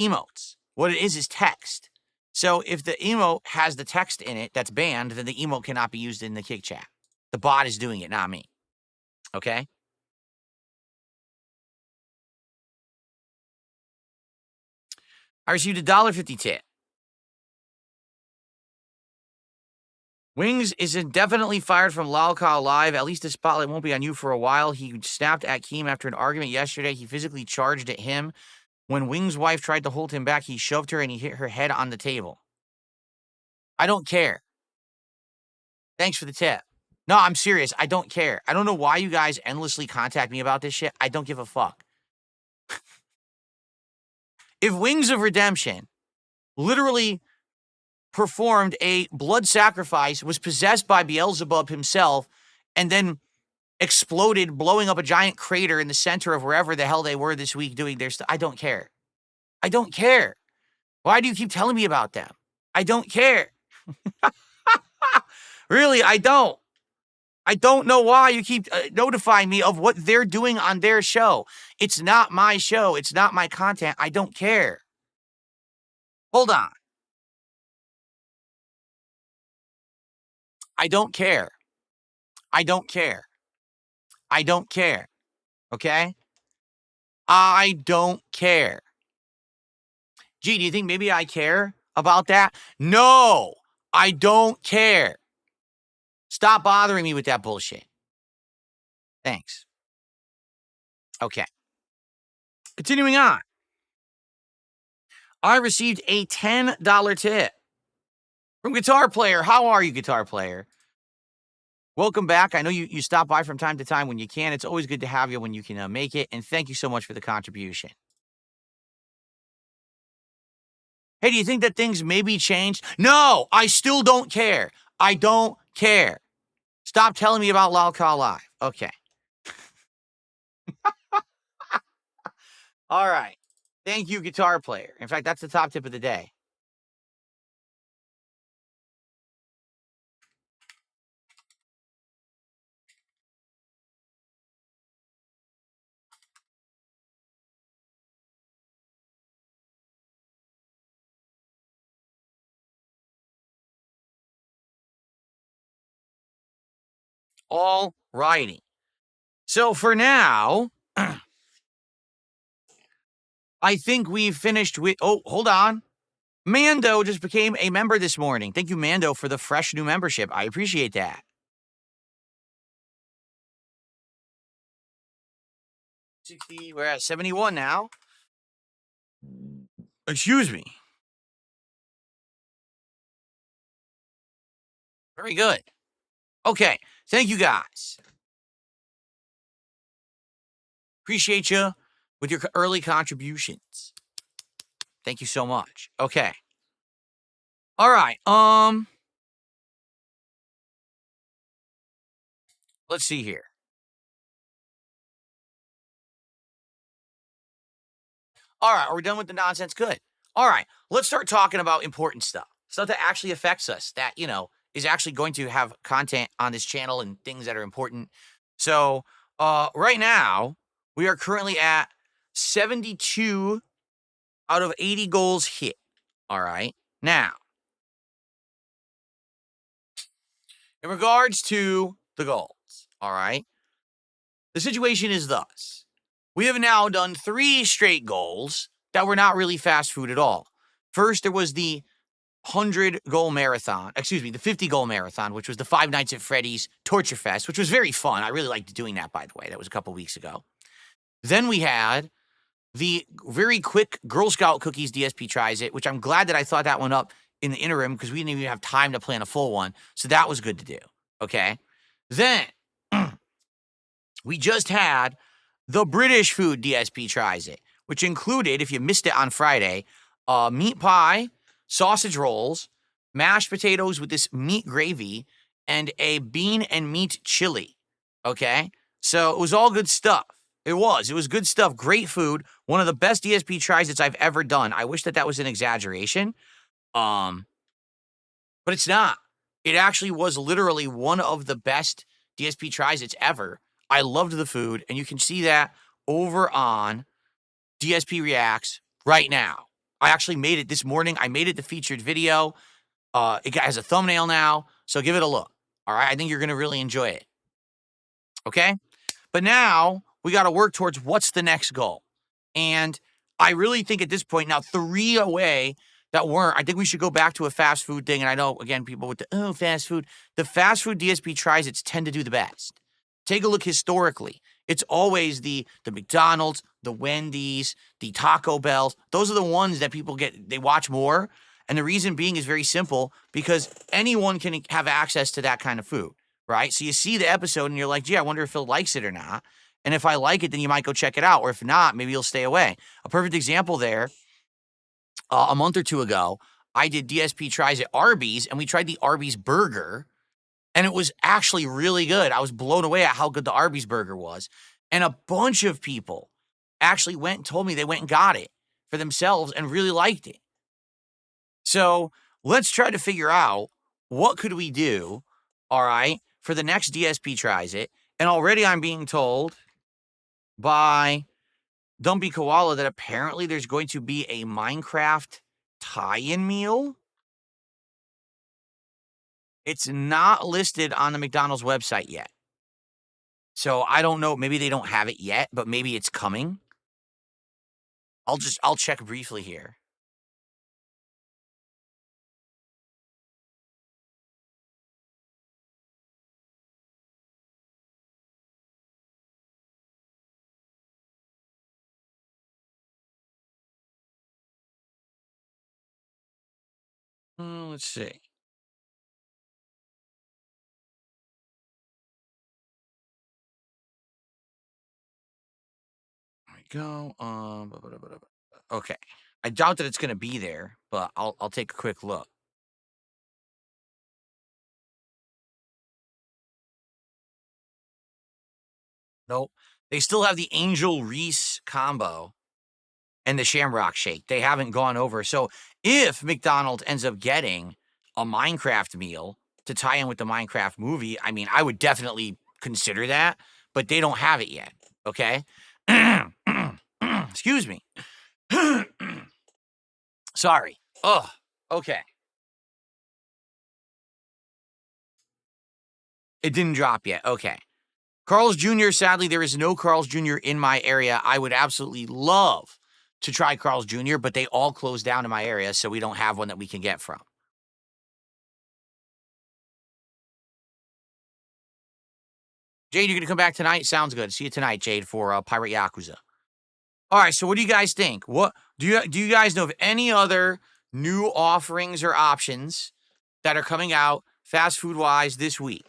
emotes. What it is text. So if the emote has the text in it that's banned, then the emote cannot be used in the Kick chat. The bot is doing it, not me. Okay? I received a $1.50 tip. Wings is indefinitely fired from Lalcal Live. At least the spotlight won't be on you for a while. He snapped at Keem after an argument yesterday. He physically charged at him. When Wings' wife tried to hold him back, he shoved her and he hit her head on the table. I don't care. Thanks for the tip. No, I'm serious. I don't care. I don't know why you guys endlessly contact me about this shit. I don't give a fuck. If Wings of Redemption literally performed a blood sacrifice, was possessed by Beelzebub himself, and then exploded, blowing up a giant crater in the center of wherever the hell they were this week doing their stuff, I don't care. I don't care. Why do you keep telling me about them? I don't care. Really, I don't. I don't know why you keep notifying me of what they're doing on their show. It's not my show. It's not my content. I don't care. Hold on. I don't care. I don't care. I don't care. Okay? I don't care. Gee, do you think maybe I care about that? No, I don't care. Stop bothering me with that bullshit. Thanks. Okay. Continuing on. I received a $10 tip from Guitar Player. How are you, Guitar Player? Welcome back. I know you stop by from time to time when you can. It's always good to have you when you can make it. And thank you so much for the contribution. Hey, do you think that things maybe changed? No, I still don't care. I don't care. Stop telling me about Lalcal Live. Okay. All right. Thank you, Guitar Player. In fact, that's the top tip of the day. All righty. So for now, I think we've finished with. Oh, hold on. Mando just became a member this morning. Thank you, Mando, for the fresh new membership. I appreciate that. 60, we're at 71 now. Excuse me. Very good. Okay. Thank you, guys. Appreciate you with your early contributions. Thank you so much. Okay. All right. Let's see here. All right, are we done with the nonsense? Good. All right, let's start talking about important stuff. Stuff that actually affects us, that, is actually going to have content on this channel and things that are important. So, right now, we are currently at 72 out of 80 goals hit. All right. Now, in regards to the goals, all right, the situation is thus. We have now done 3 straight goals that were not really fast food at all. First, there was the 100-goal marathon. Excuse me, the 50-goal marathon, which was the 5 Nights at Freddy's Torture Fest, which was very fun. I really liked doing that, by the way. That was a couple weeks ago. Then we had The very quick Girl Scout cookies DSP tries it, which I'm glad that I thought that one up in the interim because we didn't even have time to plan a full one. So that was good to do. Okay. Then we just had the British food DSP tries it, which included, if you missed it on Friday, meat pie, sausage rolls, mashed potatoes with this meat gravy, and a bean and meat chili. Okay. So it was all good stuff. It was good stuff. Great food. One of the best DSP tries its I've ever done. I wish that was an exaggeration. Um, but it's not. It actually was literally one of the best DSP tries its ever. I loved the food, and you can see that over on DSP Reacts right now. I actually made it this morning. I made it the featured video. It has a thumbnail now, so give it a look. All right, I think you're going to really enjoy it. Okay? But now we got to work towards what's the next goal. And I really think at this point, now 3 away that weren't, I think we should go back to a fast food thing. And I know, again, people with fast food, the fast food DSP tries its tend to do the best. Take a look historically. It's always the McDonald's, the Wendy's, the Taco Bells. Those are the ones that people they watch more. And the reason being is very simple because anyone can have access to that kind of food, right? So you see the episode and you're like, gee, I wonder if Phil likes it or not. And if I like it, then you might go check it out. Or if not, maybe you'll stay away. A perfect example there, a month or 2 ago, I did DSP tries at Arby's, and we tried the Arby's burger, and it was actually really good. I was blown away at how good the Arby's burger was. And a bunch of people actually went and told me they went and got it for themselves and really liked it. So let's try to figure out what could we do, all right, for the next DSP tries it. And already I'm being told by Dumpy Koala that apparently there's going to be a Minecraft tie-in meal. It's not listed on the McDonald's website yet. So I don't know. Maybe they don't have it yet, but maybe it's coming. I'll check briefly here. Let's see. There we go. Okay. I doubt that it's going to be there, but I'll take a quick look. Nope. They still have the Angel Reese combo and the Shamrock Shake. They haven't gone over. So if McDonald's ends up getting a Minecraft meal to tie in with the Minecraft movie, I mean, I would definitely consider that, but they don't have it yet. Okay. Excuse me. Sorry. Oh, okay. It didn't drop yet. Okay. Carl's Jr., sadly, there is no Carl's Jr. in my area. I would absolutely love to try Carl's Jr., but they all closed down in my area, so we don't have one that we can get from. Jade, you're going to come back tonight? Sounds good. See you tonight, Jade, for Pirate Yakuza. All right, so what do you guys think? What do you guys know of any other new offerings or options that are coming out fast food-wise this week?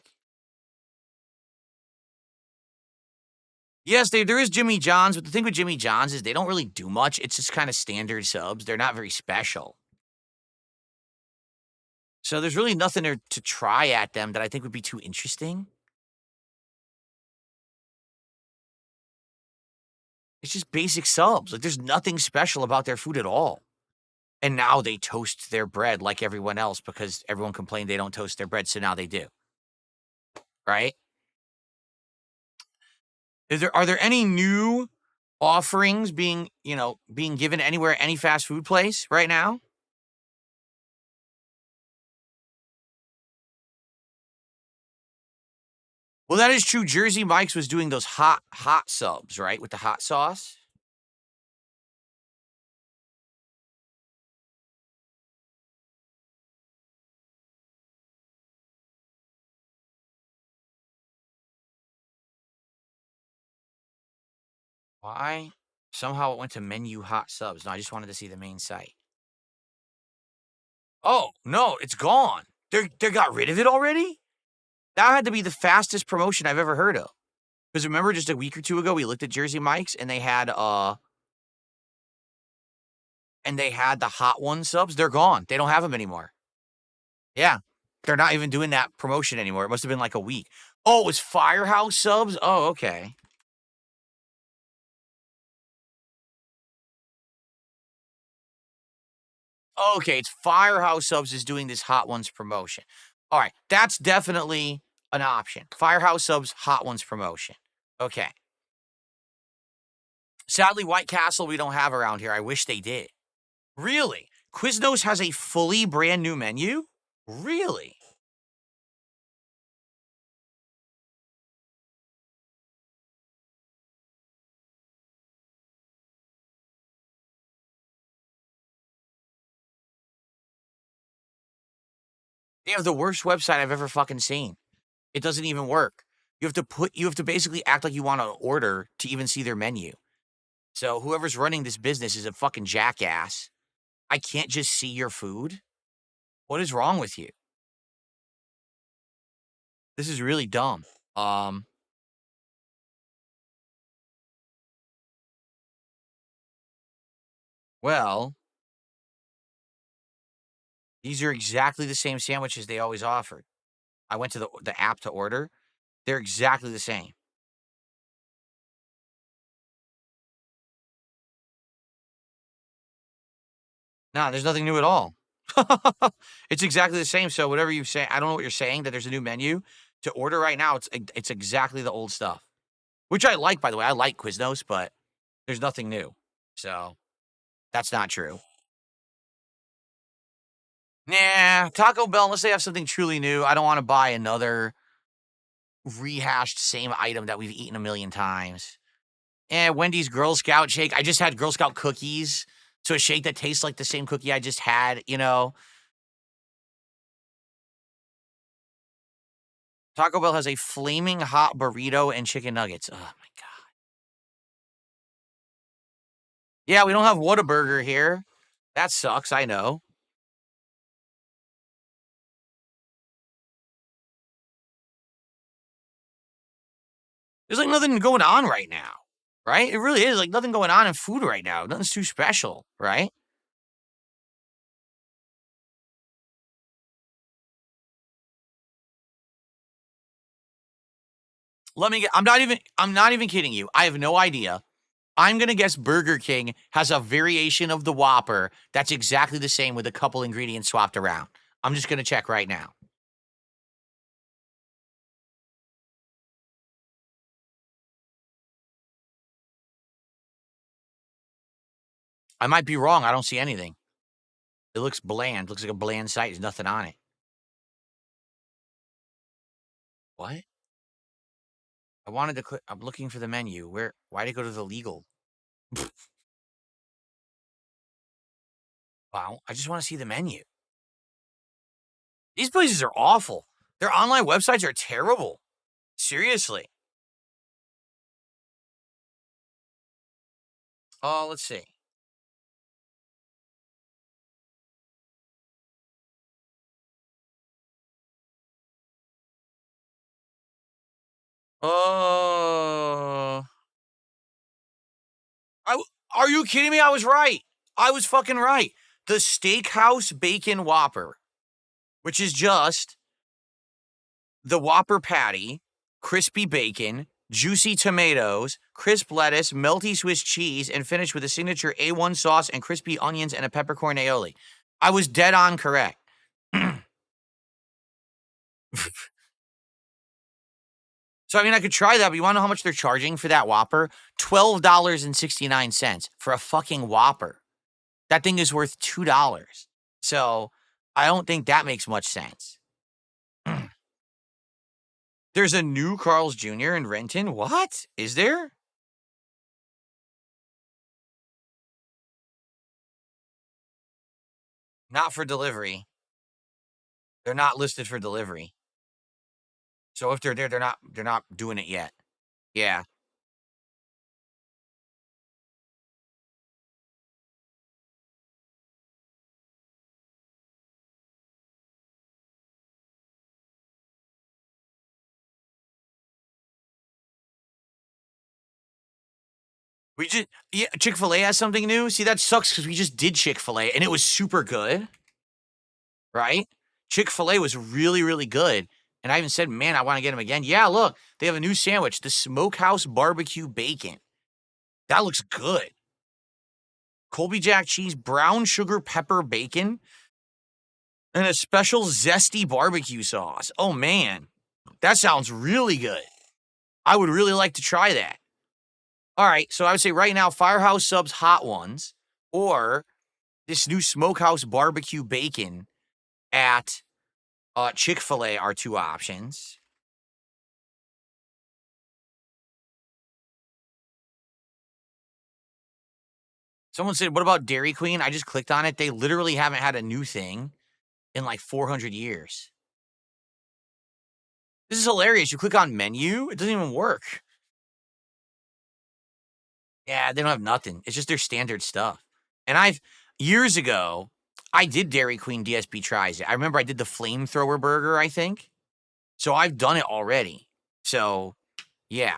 Yes, there is Jimmy John's, but the thing with Jimmy John's is they don't really do much. It's just kind of standard subs. They're not very special. So there's really nothing to try at them that I think would be too interesting. It's just basic subs. Like, there's nothing special about their food at all. And now they toast their bread like everyone else because everyone complained they don't toast their bread, so now they do. Right? Are there any new offerings being given anywhere, any fast food place right now? Well, that is true. Jersey Mike's was doing those hot subs, right? With the hot sauce. Why Somehow it went to menu hot subs. No, I just wanted to see the main site. Oh, no, it's gone. They got rid of it already? That had to be the fastest promotion I've ever heard of. Because remember just a week or two ago, we looked at Jersey Mike's and they had the hot one subs. They're gone. They don't have them anymore. Yeah. They're not even doing that promotion anymore. It must have been like a week. Oh, it was Firehouse subs? Oh, okay. Okay, it's Firehouse subs is doing this hot ones promotion. All right, that's definitely an option. Firehouse subs, hot ones promotion. Okay. Sadly, White Castle we don't have around here. I wish they did. Really? Quiznos has a fully brand new menu? Really? They have the worst website I've ever fucking seen. It doesn't even work. You have to basically act like you want to order to even see their menu. So whoever's running this business is a fucking jackass. I can't just see your food? What is wrong with you? This is really dumb. Well, these are exactly the same sandwiches they always offered. I went to the app to order. They're exactly the same. No, there's nothing new at all. It's exactly the same. So whatever you say, I don't know what you're saying that there's a new menu to order right now. It's exactly the old stuff, which I like, by the way. I like Quiznos, but there's nothing new. So that's not true. Nah, Taco Bell, unless they have something truly new, I don't want to buy another rehashed same item that we've eaten a million times. Wendy's Girl Scout shake. I just had Girl Scout cookies. So a shake that tastes like the same cookie I just had, you know. Taco Bell has a flaming hot burrito and chicken nuggets. Oh my god. Yeah, we don't have Whataburger here. That sucks, I know. There's like nothing going on right now, right? It really is like nothing going on in food right now. Nothing's too special, right? I'm not even kidding you. I have no idea. I'm going to guess Burger King has a variation of the Whopper that's exactly the same with a couple ingredients swapped around. I'm just going to check right now. I might be wrong. I don't see anything. It looks bland. Looks like a bland site. There's nothing on it. What? I wanted to click. I'm looking for the menu. Why'd it go to the legal? Wow. I just want to see the menu. These places are awful. Their online websites are terrible. Seriously. Oh, let's see. Oh. Are you kidding me? I was right. I was fucking right. The Steakhouse Bacon Whopper, which is just the Whopper patty, crispy bacon, juicy tomatoes, crisp lettuce, melty Swiss cheese, and finished with a signature A1 sauce and crispy onions and a peppercorn aioli. I was dead on correct. So, I mean, I could try that, but you want to know how much they're charging for that Whopper? $12.69 for a fucking Whopper. That thing is worth $2. So, I don't think that makes much sense. There's a new Carl's Jr. in Renton? What? Is there? Not for delivery. They're not listed for delivery. So if they're there, they're not doing it yet. Yeah. We just yeah, Chick-fil-A has something new. See, that sucks because we just did Chick-fil-A and it was super good, right? Chick-fil-A was really, really good. And I even said, man, I want to get them again. Yeah, look, they have a new sandwich, the Smokehouse Barbecue Bacon. That looks good. Colby Jack cheese, brown sugar pepper bacon, and a special zesty barbecue sauce. Oh, man. That sounds really good. I would really like to try that. All right, so I would say right now, Firehouse Subs Hot Ones or this new Smokehouse Barbecue Bacon at Chick-fil-A are two options. Someone said, what about Dairy Queen? I just clicked on it. They literally haven't had a new thing in like 400 years. This is hilarious. You click on menu, it doesn't even work. Yeah, they don't have nothing. It's just their standard stuff. And years ago, I did Dairy Queen DSP tries. I remember I did the flamethrower burger, I think. So I've done it already. So, yeah.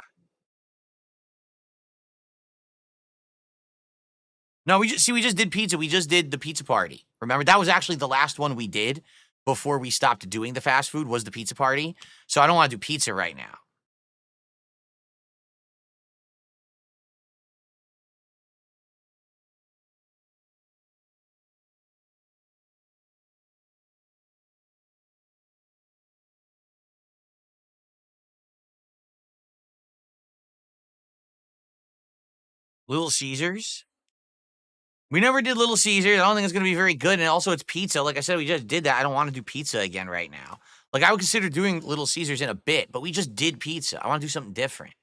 No, we just did pizza. We just did the pizza party. Remember, that was actually the last one we did before we stopped doing the fast food was the pizza party. So I don't want to do pizza right now. Little Caesars. We never did Little Caesars. I don't think it's going to be very good. And also, it's pizza. Like I said, we just did that. I don't want to do pizza again right now. Like, I would consider doing Little Caesars in a bit, but we just did pizza. I want to do something different.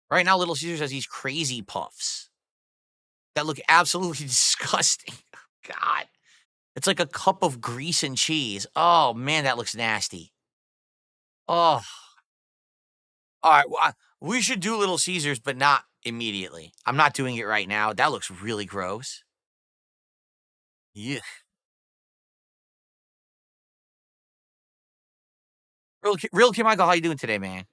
Right now, Little Caesars has these crazy puffs that look absolutely disgusting. God. It's like a cup of grease and cheese. Oh, man, that looks nasty. Oh. All right. Well, we should do Little Caesars, but not immediately. I'm not doing it right now. That looks really gross. Yeah. Real Kim Michael, how you doing today, man?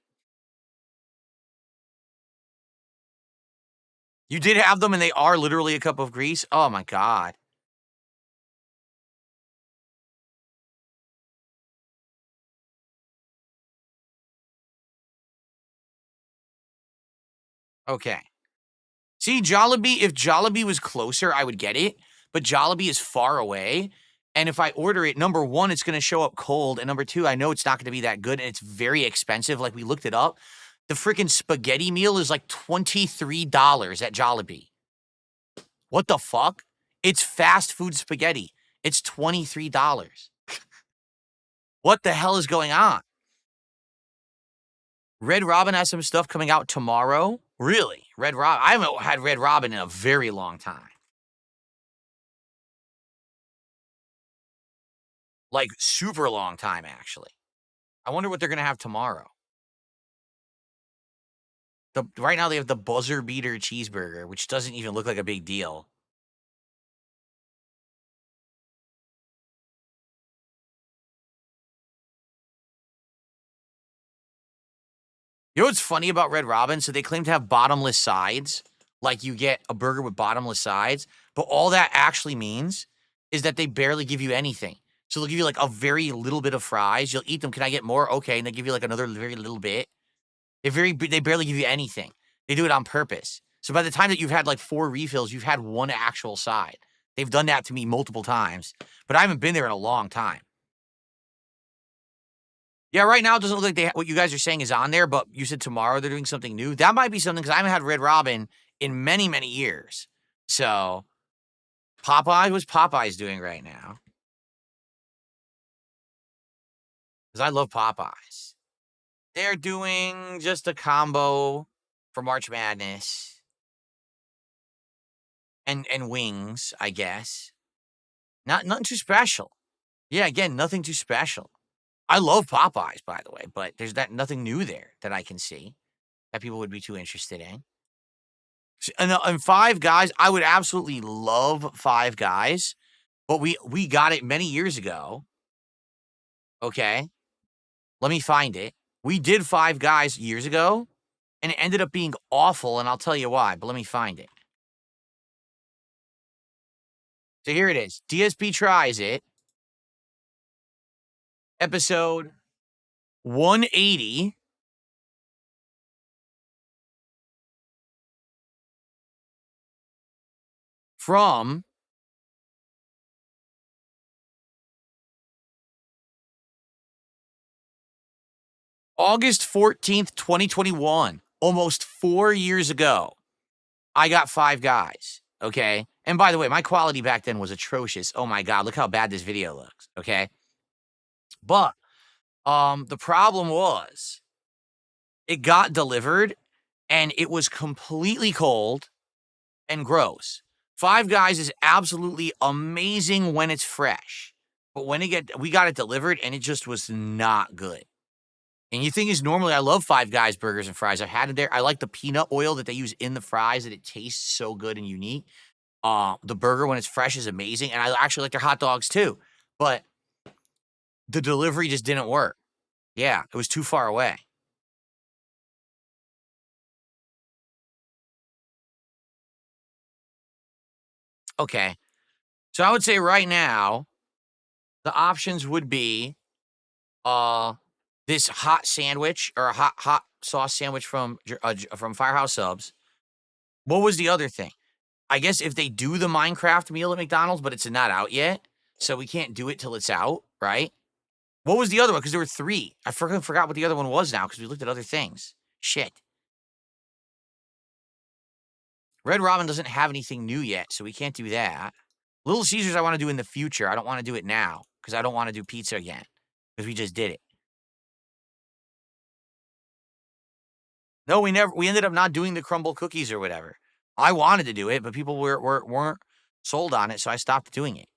You did have them, and they are literally a cup of grease? Oh my god. Okay. See, Jollibee, if Jollibee was closer, I would get it, but Jollibee is far away, and if I order it, number 1, it's gonna show up cold, and number 2, I know it's not gonna be that good, and it's very expensive, like, we looked it up. The freaking spaghetti meal is like $23 at Jollibee. What the fuck? It's fast food spaghetti. It's $23. What the hell is going on? Red Robin has some stuff coming out tomorrow. Really? Red Robin? I haven't had Red Robin in a very long time. Like, super long time, actually. I wonder what they're gonna have tomorrow. Right now, they have the buzzer beater cheeseburger, which doesn't even look like a big deal. You know what's funny about Red Robin? So they claim to have bottomless sides. Like, you get a burger with bottomless sides, but all that actually means is that they barely give you anything. So they'll give you, like, a very little bit of fries. You'll eat them. Can I get more? Okay, and they give you, like, another very little bit. They barely give you anything. They do it on purpose. So by the time that you've had, like, 4 refills, you've had 1 actual side. They've done that to me multiple times, but I haven't been there in a long time. Yeah, right now it doesn't look like what you guys are saying is on there, but you said tomorrow they're doing something new. That might be something because I haven't had Red Robin in many, many years. So Popeyes, what's Popeyes doing right now? Because I love Popeyes. They're doing just a combo for March Madness and wings, I guess. Nothing too special. Yeah, again, nothing too special. I love Popeyes, by the way, but there's nothing new there that I can see that people would be too interested in. And Five Guys, I would absolutely love Five Guys, but we got it many years ago. Okay, let me find it. We did Five Guys years ago, and it ended up being awful, and I'll tell you why, but let me find it. So here it is. DSP Tries It, episode 180. From August 14th, 2021, almost 4 years ago. I got Five Guys, okay? And by the way, my quality back then was atrocious. Oh my God, look how bad this video looks, okay? But the problem was it got delivered and it was completely cold and gross. Five Guys is absolutely amazing when it's fresh. But when we got it delivered and it just was not good. And you think is normally I love Five Guys burgers and fries. I've had it there. I like the peanut oil that they use in the fries, that it tastes so good and unique. The burger when it's fresh is amazing, and I actually like their hot dogs too. But the delivery just didn't work. Yeah, it was too far away. Okay. So I would say right now, the options would be this hot sandwich or a hot sauce sandwich from Firehouse Subs. What was the other thing? I guess if they do the Minecraft meal at McDonald's, but it's not out yet, so we can't do it till it's out, right? What was the other one? Because there were 3. I forgot what the other one was now because we looked at other things. Shit. Red Robin doesn't have anything new yet, so we can't do that. Little Caesars I want to do in the future. I don't want to do it now because I don't want to do pizza again because we just did it. No, we ended up not doing the crumble cookies or whatever. I wanted to do it, but people weren't sold on it, so I stopped doing it.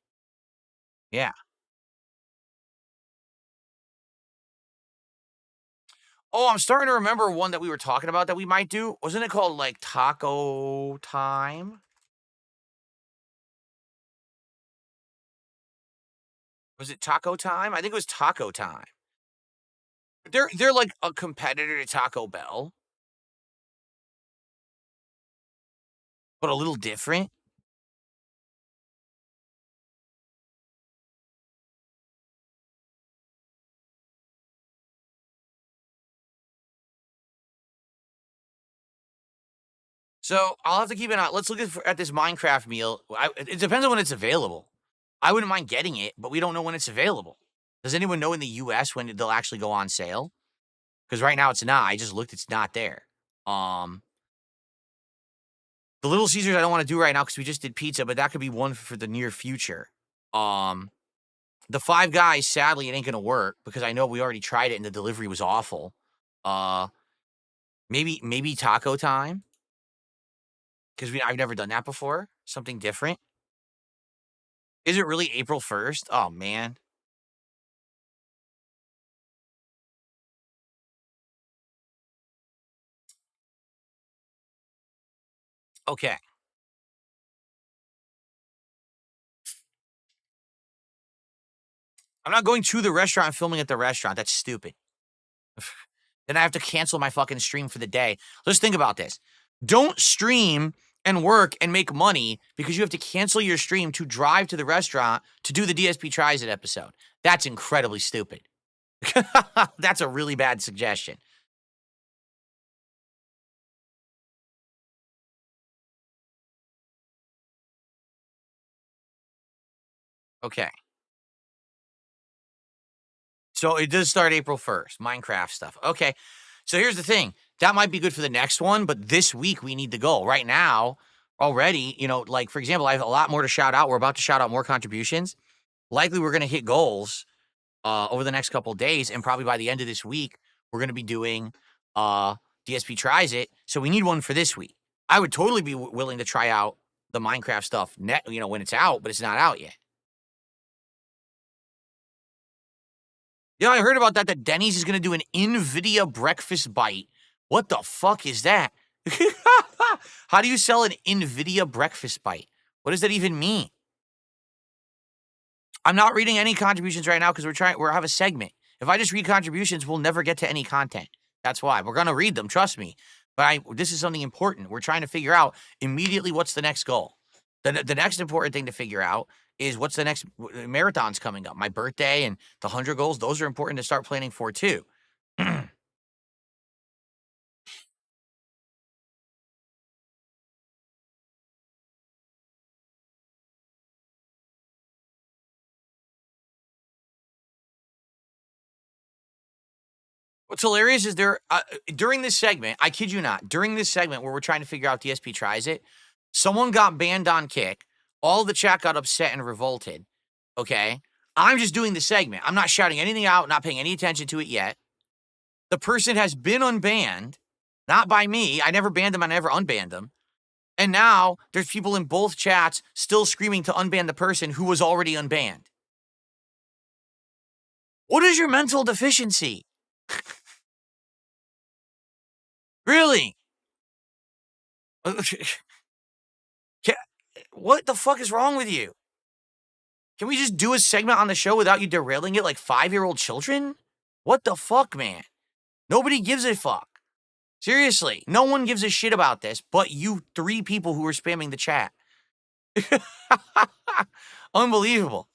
Yeah. Oh, I'm starting to remember one that we were talking about that we might do. Wasn't it called like Taco Time? Was it Taco Time? I think it was Taco Time. They're like a competitor to Taco Bell, but a little different. So I'll have to keep an eye. Let's look at this Minecraft meal. It depends on when it's available. I wouldn't mind getting it, but we don't know when it's available. Does anyone know in the US when they'll actually go on sale? Because right now it's not. I just looked, it's not there. The Little Caesars I don't want to do right now because we just did pizza, but that could be one for the near future. The Five Guys, sadly, it ain't gonna work because I know we already tried it and the delivery was awful. Maybe Taco Time because I've never done that before. Something different. Is it really April 1st? Oh man. Okay. I'm not going to the restaurant and filming at the restaurant. That's stupid. Then I have to cancel my fucking stream for the day. Let's think about this. Don't stream and work and make money because you have to cancel your stream to drive to the restaurant to do the DSP Tries It episode. That's incredibly stupid. That's a really bad suggestion. Okay. So it does start April 1st, Minecraft stuff. Okay. So here's the thing. That might be good for the next one, but this week we need to go. Right now, already, like for example, I have a lot more to shout out. We're about to shout out more contributions. Likely we're going to hit goals over the next couple of days, and probably by the end of this week, we're going to be doing DSP Tries It. So we need one for this week. I would totally be willing to try out the Minecraft stuff when it's out, but it's not out yet. Yeah, I heard about that Denny's is going to do an NVIDIA breakfast bite. What the fuck is that? How do you sell an NVIDIA breakfast bite? What does that even mean? I'm not reading any contributions right now because we have a segment. If I just read contributions, we'll never get to any content. That's why. We're going to read them, trust me. But this is something important. We're trying to figure out immediately what's the next goal. The next important thing to figure out is what's the next marathons coming up. My birthday and the 100 goals, those are important to start planning for too. What's hilarious is during this segment, I kid you not, during this segment where we're trying to figure out DSP tries it, someone got banned on Kick. All the chat got upset and revolted. Okay. I'm just doing the segment. I'm not shouting anything out, not paying any attention to it yet. The person has been unbanned, not by me. I never banned them. I never unbanned them. And now there's people in both chats still screaming to unban the person who was already unbanned. What is your mental deficiency? Really? What the fuck is wrong with you? Can we just do a segment on the show without you derailing it like 5-year-old children? What the fuck, man? Nobody gives a fuck. Seriously, no one gives a shit about this but you 3 people who are spamming the chat. Unbelievable.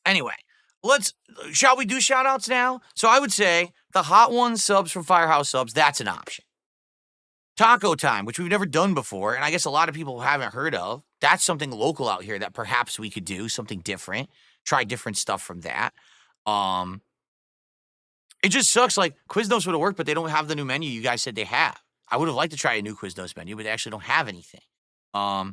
Anyway, shall we do shout outs now? So I would say the Hot Ones subs from Firehouse Subs, that's an option. Taco Time, which we've never done before, and I guess a lot of people haven't heard of. That's something local out here that perhaps we could do, something different. Try different stuff from that. It just sucks. Like, Quiznos would have worked, but they don't have the new menu you guys said they have. I would have liked to try a new Quiznos menu, but they actually don't have anything. Yeah,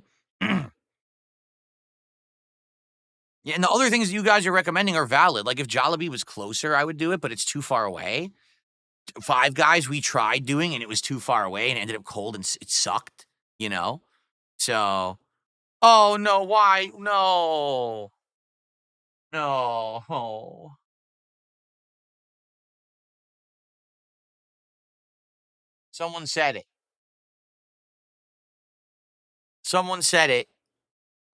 and the other things you guys are recommending are valid. Like, if Jollibee was closer, I would do it, but it's too far away. Five Guys we tried doing, and it was too far away, and it ended up cold, and it sucked, you know? So, oh, no, why? No. No. Someone said it. Someone said it.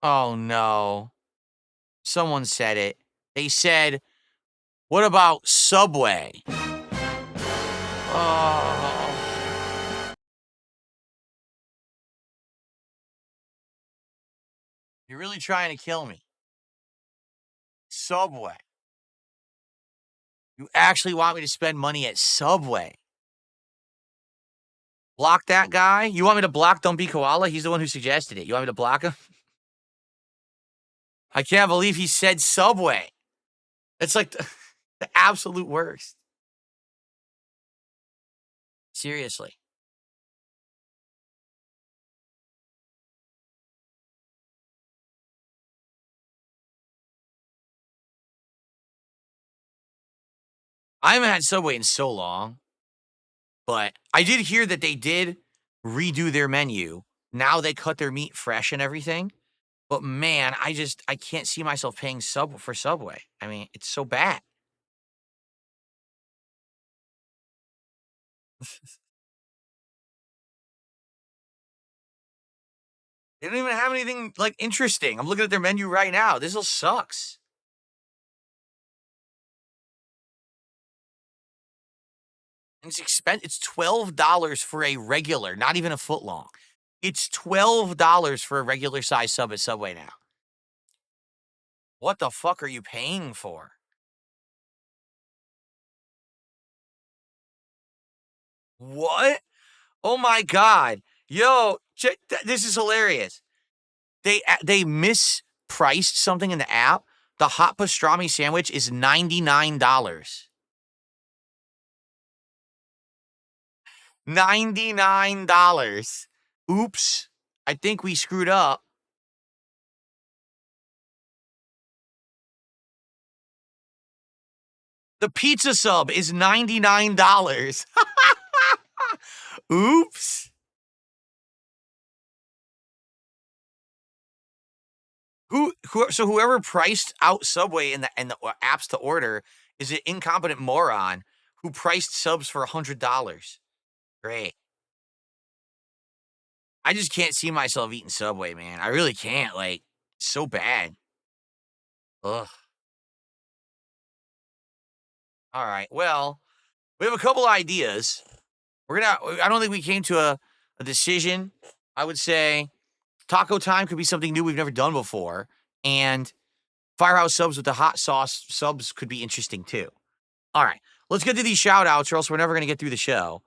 Oh, no. Someone said it. They said, what about Subway? Oh. You're really trying to kill me. Subway. You actually want me to spend money at Subway? Block that guy? You want me to block Don't Be Koala? He's the one who suggested it. You want me to block him? I can't believe he said Subway. It's like the absolute worst. Seriously. I haven't had Subway in so long, but I did hear that they did redo their menu. Now they cut their meat fresh and everything. But man, I can't see myself paying for Subway. I mean, it's so bad. They don't even have anything like interesting. I'm looking at their menu right now. This all sucks. And it's expensive. It's $12 for a regular, not even a foot long. It's $12 for a regular size sub at Subway now. What the fuck are you paying for? What? Oh my god. Yo, this is hilarious. They mispriced something in the app. The hot pastrami sandwich is $99. $99. Oops. I think we screwed up. The pizza sub is $99. Oops. So whoever priced out Subway in the apps to order is an incompetent moron who priced subs for $100. Great. I just can't see myself eating Subway, man. I really can't. Like, so bad. Ugh. All right. Well, We have a couple ideas. I don't think we came to a decision. I would say taco time could be something new we've never done before. And Firehouse subs with the hot sauce subs could be interesting too. All right, let's get to these shout outs or else we're never going to get through the show.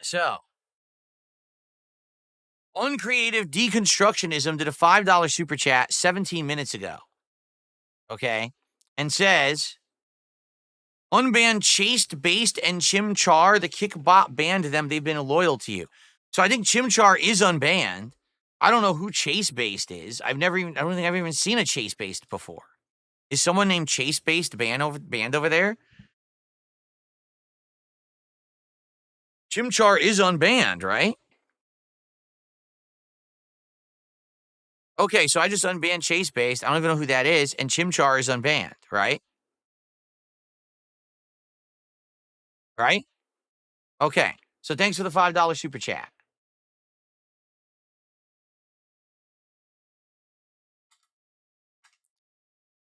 So, Uncreative Deconstructionism did a $5 super chat 17 minutes ago. Okay. And says, unban Chased Based and Chimchar. The KickBot banned them. They've been loyal to you. So I think Chimchar is unbanned. I don't know who Chase Based is. I don't think I've even seen a Chase Based before. Is someone named Chase Based banned over there? Chimchar is unbanned, right? Okay, so I just unbanned Chase Based. I don't even know who that is, and Chimchar is unbanned, right? Right? Okay. So thanks for the $5 super chat.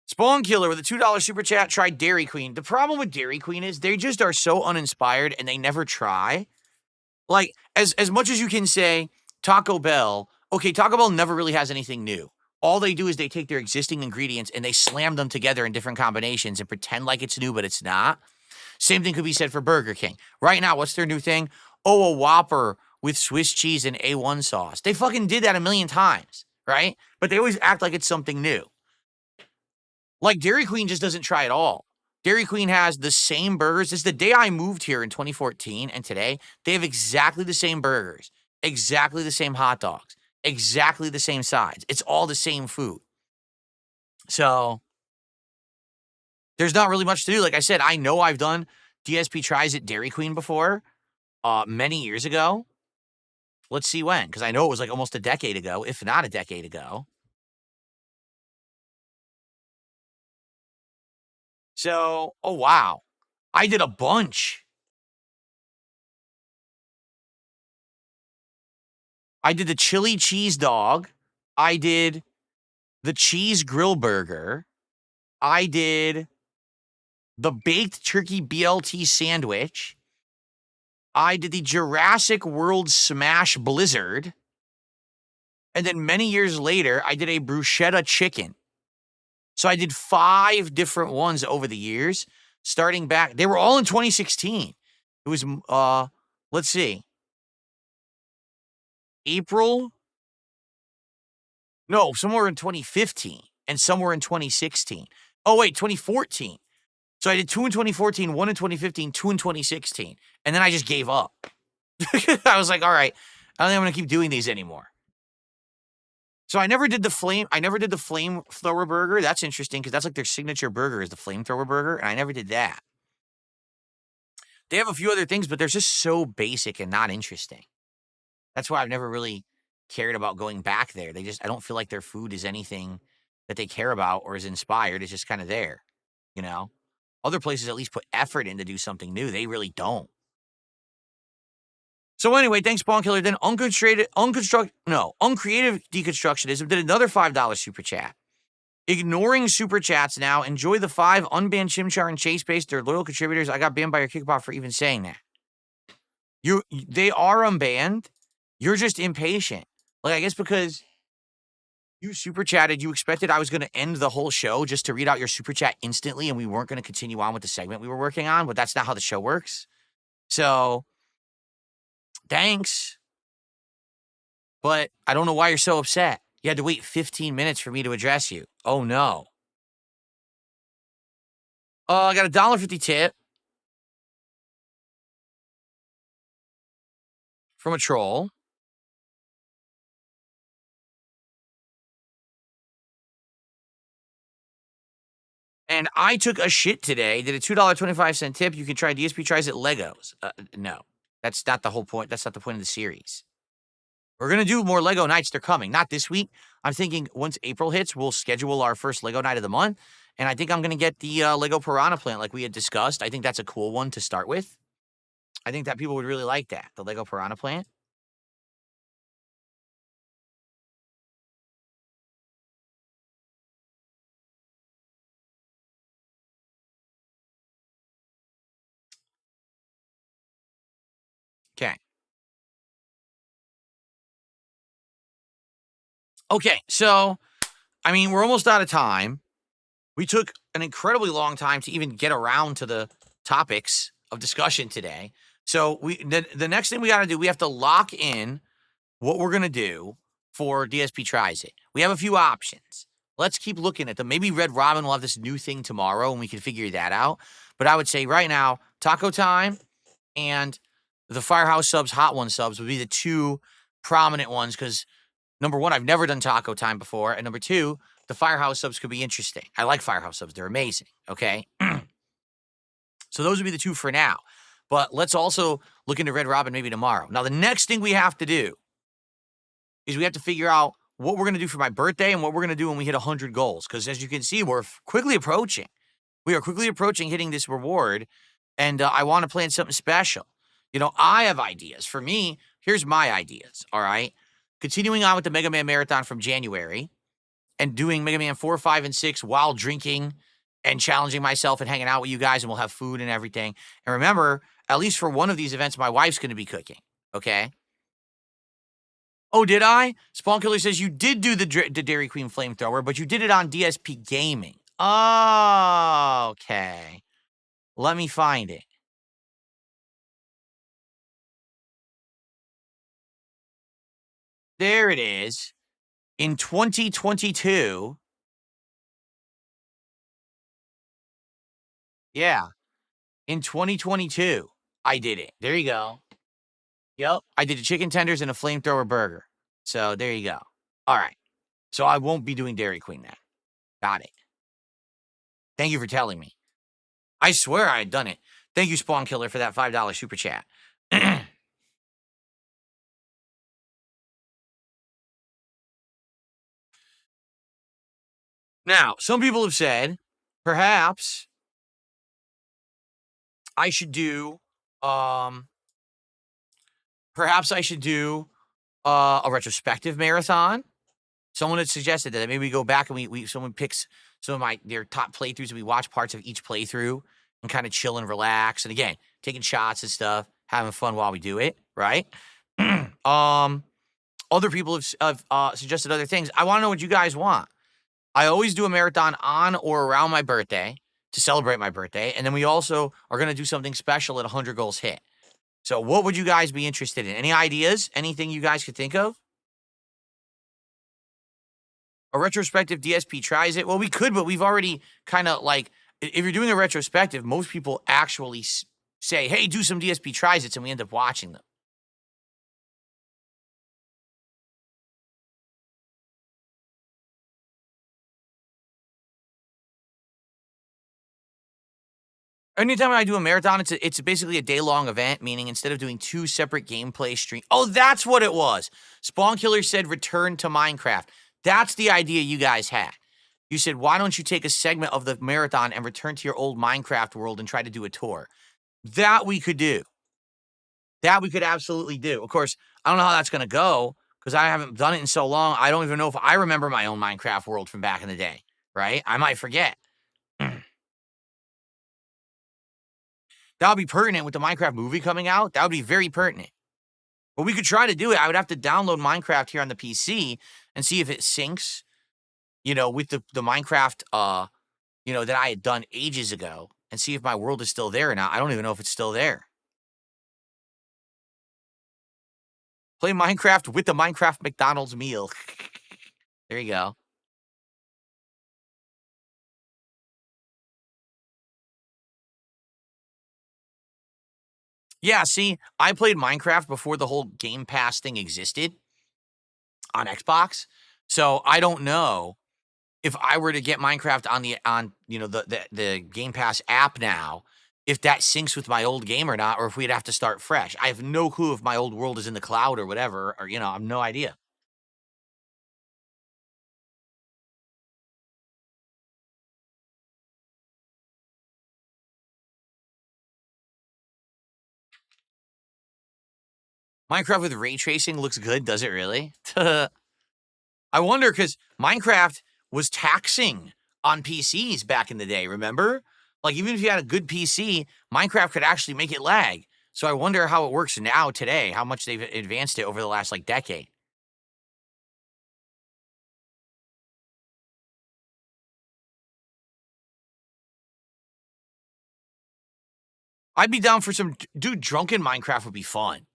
Spawn Killer with a $2 super chat tried Dairy Queen. The problem with Dairy Queen is they just are so uninspired and they never try. Like, as much as you can say Taco Bell, okay, Taco Bell never really has anything new. All they do is they take their existing ingredients and they slam them together in different combinations and pretend like it's new, but it's not. Same thing could be said for Burger King. Right now, what's their new thing? Oh, a Whopper with Swiss cheese and A1 sauce. They fucking did that a million times, right? But they always act like it's something new. Like Dairy Queen just doesn't try at all. Dairy Queen has the same burgers. It's the day I moved here in 2014 and today, they have exactly the same burgers, exactly the same hot dogs, exactly the same sides. It's all the same food. So there's not really much to do. Like I said, I know I've done DSP tries at Dairy Queen before, many years ago. Let's see when, because I know it was like almost a decade ago, if not a decade ago. So, oh wow, I did a bunch. I did the chili cheese dog. I did the cheese grill burger. I did the baked turkey BLT sandwich. I did the Jurassic World Smash Blizzard. And then many years later, I did a bruschetta chicken. So I did 5 different ones over the years, starting back. They were all in 2016. It was, let's see, April. No, somewhere in 2015 and somewhere in 2016. Oh, wait, 2014. So I did 2 in 2014, 1 in 2015, 2 in 2016. And then I just gave up. I was like, all right, I don't think I'm going to keep doing these anymore. So I never did the flamethrower burger. That's interesting because that's like their signature burger is the flamethrower burger. And I never did that. They have a few other things, but they're just so basic and not interesting. That's why I've never really cared about going back there. I don't feel like their food is anything that they care about or is inspired. It's just kind of there, you know? Other places at least put effort in to do something new. They really don't. So anyway, thanks, Spawn Killer. Then Uncreative Deconstructionism did another $5 super chat. Ignoring super chats now. Enjoy the 5 unbanned Chimchar and Chase Based. They're loyal contributors. I got banned by your KickBot for even saying that. They are unbanned. You're just impatient. Like, I guess because you super chatted, you expected I was going to end the whole show just to read out your super chat instantly and we weren't going to continue on with the segment we were working on, but that's not how the show works. So, thanks. But I don't know why you're so upset. You had to wait 15 minutes for me to address you. Oh, no. I got a $1.50 tip from a troll. And I took a shit today. Did a $2.25 tip. You can try DSP tries at Legos. No, that's not the whole point. That's not the point of the series. We're going to do more Lego nights. They're coming. Not this week. I'm thinking once April hits, we'll schedule our first Lego night of the month. And I think I'm going to get the Lego Piranha plant like we had discussed. I think that's a cool one to start with. I think that people would really like that, the Lego Piranha plant. Okay. Okay. So, I mean, we're almost out of time. We took an incredibly long time to even get around to the topics of discussion today. So the next thing we got to do, we have to lock in what we're gonna do for DSP tries it. We have a few options. Let's keep looking at them. Maybe Red Robin will have this new thing tomorrow and we can figure that out. But I would say right now, Taco Time and the Firehouse subs, Hot One subs would be the two prominent ones because number one, I've never done Taco Time before. And number two, the Firehouse subs could be interesting. I like Firehouse subs, they're amazing. Okay. So those would be the two for now. But let's also look into Red Robin maybe tomorrow. Now, the next thing we have to do is we have to figure out what we're going to do for my birthday and what we're going to do when we hit 100 goals. Because as you can see, we're quickly approaching. We are quickly approaching hitting this reward. And I want to plan something special. You know, I have ideas. For me, here's my ideas, all right? Continuing on with the Mega Man Marathon from January and doing Mega Man 4, 5, and 6 while drinking and challenging myself and hanging out with you guys, and we'll have food and everything. And remember, at least for one of these events, my wife's going to be cooking, okay? Oh, did I? Spawn Killer says you did do the Dairy Queen flamethrower, but you did it on DSPGaming. Oh, okay. Let me find it. There it is. In 2022. Yeah. In 2022, I did it. There you go. Yep. I did the chicken tenders and a flamethrower burger. So there you go. All right. So I won't be doing Dairy Queen now. Got it. Thank you for telling me. I swear I had done it. Thank you, Spawn Killer, for that $5 super chat. Now, some people have said perhaps I should do perhaps I should do a retrospective marathon. Someone had suggested that maybe we go back and we someone picks some of their top playthroughs and we watch parts of each playthrough and kind of chill and relax. And again, taking shots and stuff, having fun while we do it, right? Other people have suggested other things. I want to know what you guys want. I always do a marathon on or around my birthday to celebrate my birthday. And then we also are going to do something special at 100 goals hit. So what would you guys be interested in? Any ideas? Anything you guys could think of? A retrospective DSP tries it? Well, we could, but we've already kind of like, if you're doing a retrospective, most people actually say, hey, do some DSP tries it, and we end up watching them. Anytime I do a marathon, it's basically a day-long event, meaning instead of doing two separate gameplay streams. Oh, that's what it was. Spawn Killer said return to Minecraft. That's the idea you guys had. You said, why don't you take a segment of the marathon and return to your old Minecraft world and try to do a tour? That we could do. That we could absolutely do. Of course, I don't know how that's going to go because I haven't done it in so long. I don't even know if I remember my own Minecraft world from back in the day, right? I might forget. That would be pertinent with the Minecraft movie coming out. That would be very pertinent. But we could try to do it. I would have to download Minecraft here on the PC and see if it syncs, with the Minecraft, that I had done ages ago and see if my world is still there or not. I don't even know if it's still there. Play Minecraft with the Minecraft McDonald's meal. There you go. Yeah, see, I played Minecraft before the whole Game Pass thing existed on Xbox. So I don't know if I were to get Minecraft the Game Pass app now, if that syncs with my old game or not, or if we'd have to start fresh. I have no clue if my old world is in the cloud or whatever, or I have no idea. Minecraft with ray tracing looks good, does it really? I wonder, because Minecraft was taxing on PCs back in the day, remember? Like, even if you had a good PC, Minecraft could actually make it lag. So I wonder how it works now today, how much they've advanced it over the last like decade. I'd be down for some dude, drunken Minecraft would be fun.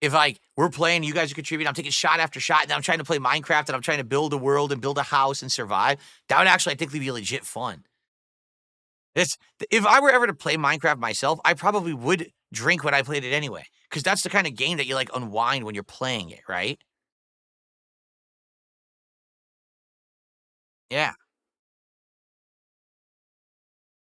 If like we're playing, you guys are contributing, I'm taking shot after shot, and I'm trying to play Minecraft and I'm trying to build a world and build a house and survive. That would actually, I think, be legit fun. It's if I were ever to play Minecraft myself, I probably would drink when I played it anyway. Because that's the kind of game that you like unwind when you're playing it, right? Yeah.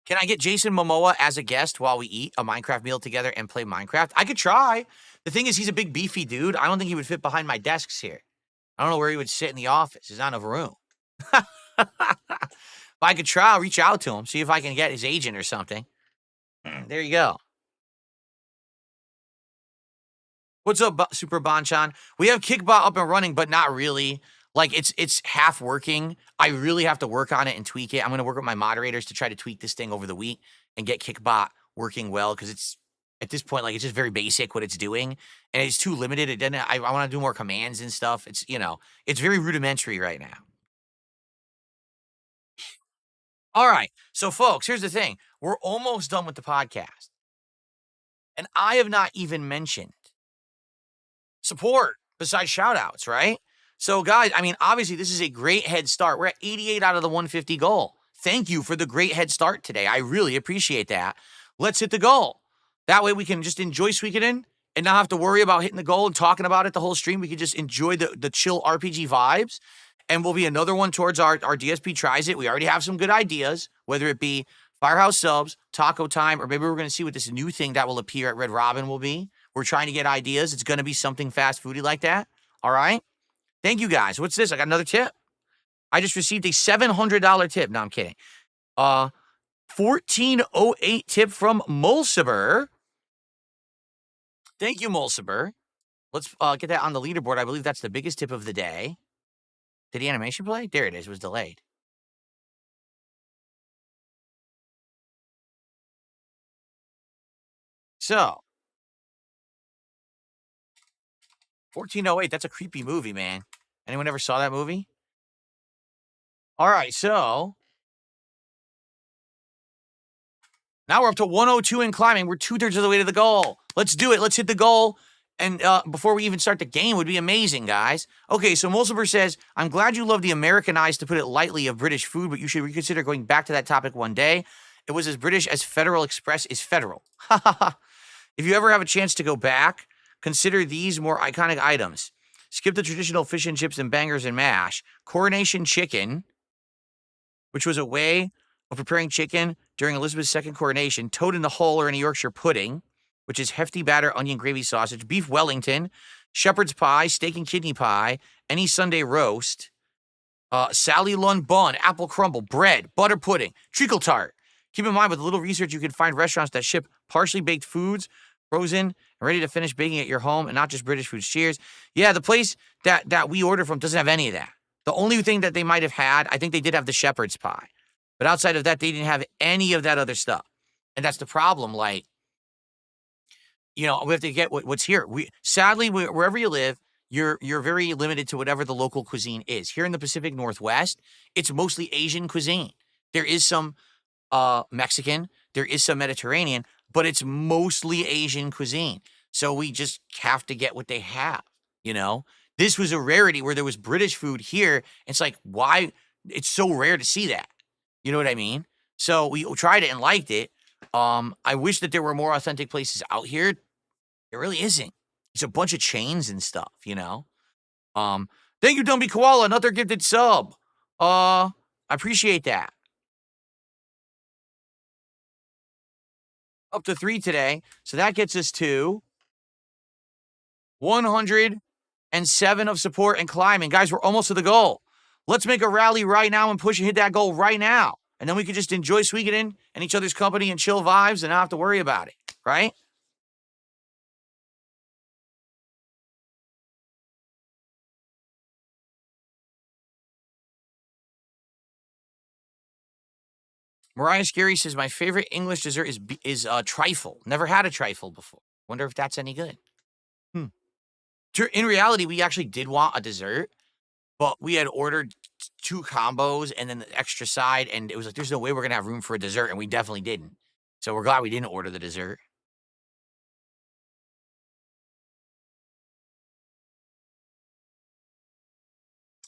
Can I get Jason Momoa as a guest while we eat a Minecraft meal together and play Minecraft? I could try. The thing is, he's a big beefy dude. I don't think he would fit behind my desks here. I don't know where he would sit in the office. There's not enough room. But I could try, I'll reach out to him, see if I can get his agent or something. There you go. What's up, Super Bonchan? We have KickBot up and running, but not really. Like it's half working. I really have to work on it and tweak it. I'm gonna work with my moderators to try to tweak this thing over the week and get KickBot working well because it's at this point like it's just very basic what it's doing and it's too limited. It doesn't. I want to do more commands and stuff. It's it's very rudimentary right now. All right, so folks, here's the thing: we're almost done with the podcast, and I have not even mentioned support besides shout outs, right? So, guys, I mean, obviously, this is a great head start. We're at 88 out of the 150 goal. Thank you for the great head start today. I really appreciate that. Let's hit the goal. That way, we can just enjoy Suikoden and not have to worry about hitting the goal and talking about it the whole stream. We can just enjoy the chill RPG vibes. And we'll be another one towards our DSP tries it. We already have some good ideas, whether it be Firehouse subs, Taco Time, or maybe we're going to see what this new thing that will appear at Red Robin will be. We're trying to get ideas. It's going to be something fast foody like that. All right. Thank you guys. What's this? I got another tip. I just received a $700 tip. No, I'm kidding. 1408 tip from Mulciber. Thank you, Mulciber. Let's get that on the leaderboard. I believe that's the biggest tip of the day. Did the animation play? There it is. It was delayed. So, 1408, that's a creepy movie, man. Anyone ever saw that movie? All right, so now we're up to 102 and climbing. We're 2/3 of the way to the goal. Let's do it. Let's hit the goal. And before we even start the game would be amazing, guys. Okay, so Mulciber says, I'm glad you love the Americanized, to put it lightly, of British food, but you should reconsider going back to that topic one day. It was as British as Federal Express is federal. If you ever have a chance to go back, consider these more iconic items. Skip the traditional fish and chips and bangers and mash. Coronation chicken, which was a way of preparing chicken during Elizabeth's second coronation. Toad in the hole, or in a Yorkshire pudding, which is hefty batter, onion gravy sausage. Beef Wellington, shepherd's pie, steak and kidney pie, any Sunday roast. Sally Lund bun, apple crumble, bread, butter pudding, treacle tart. Keep in mind, with a little research, you can find restaurants that ship partially baked foods, frozen, and ready to finish baking at your home, and not just British foods. Cheers. Yeah, the place that we order from doesn't have any of that. The only thing that they might have had, I think they did have the shepherd's pie. But outside of that, they didn't have any of that other stuff. And that's the problem. Like, we have to get what's here. Sadly, wherever you live, you're very limited to whatever the local cuisine is. Here in the Pacific Northwest, it's mostly Asian cuisine. There is some Mexican, there is some Mediterranean, but it's mostly Asian cuisine. So we just have to get what they have, This was a rarity where there was British food here. It's like, why? It's so rare to see that. You know what I mean? So we tried it and liked it. I wish that there were more authentic places out here. There really isn't. It's a bunch of chains and stuff, Thank you, Dumby Koala, another gifted sub. I appreciate that. Up to 3 today. So that gets us to 107 of support and climbing. Guys, we're almost to the goal. Let's make a rally right now and push and hit that goal right now. And then we can just enjoy Suikoden and each other's company and chill vibes and not have to worry about it, right? Mariah Scary says, my favorite English dessert is trifle. Never had a trifle before. Wonder if that's any good. In reality, we actually did want a dessert, but we had ordered 2 combos and then the extra side, and it was like, there's no way we're gonna have room for a dessert, and we definitely didn't. So we're glad we didn't order the dessert.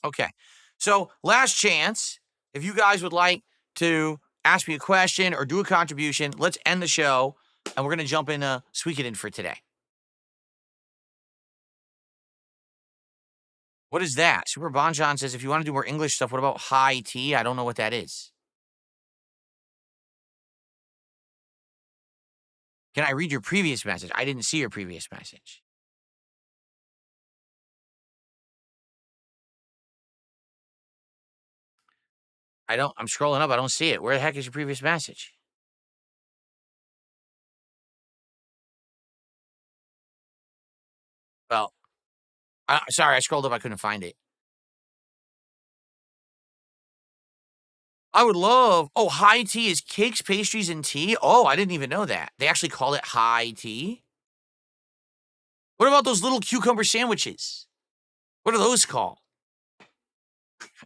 Okay. So last chance, if you guys would like to ask me a question or do a contribution, let's end the show, and we're gonna jump into Sweekinin for today. What is that? Super Bonjon says, if you want to do more English stuff, what about high tea? I don't know what that is. Can I read your previous message? I didn't see your previous message. I'm scrolling up. I don't see it. Where the heck is your previous message? Well, sorry, I scrolled up. I couldn't find it. I would love. Oh, high tea is cakes, pastries, and tea. Oh, I didn't even know that. They actually call it high tea. What about those little cucumber sandwiches? What are those called?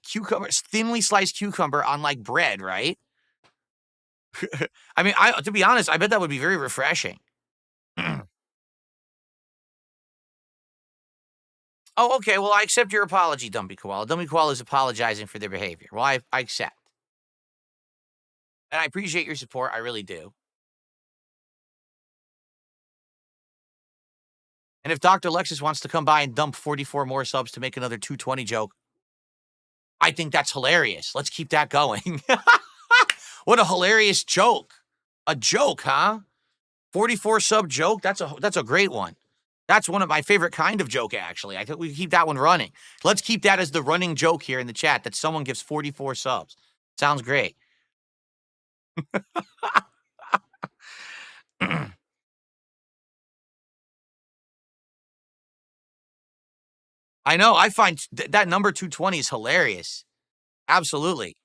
Cucumbers, thinly sliced cucumber on like bread, right? I mean, to be honest, I bet that would be very refreshing. Oh, okay. Well, I accept your apology, Dumpy Koala. Dumpy Koala is apologizing for their behavior. Well, I accept. And I appreciate your support. I really do. And if Dr. Lexus wants to come by and dump 44 more subs to make another 220 joke, I think that's hilarious. Let's keep that going. What a hilarious joke. A joke, huh? 44 sub joke? That's a great one. That's one of my favorite kind of joke, actually. I think we keep that one running. Let's keep that as the running joke here in the chat that someone gives 44 subs. Sounds great. I know. I find that number 220 is hilarious. Absolutely.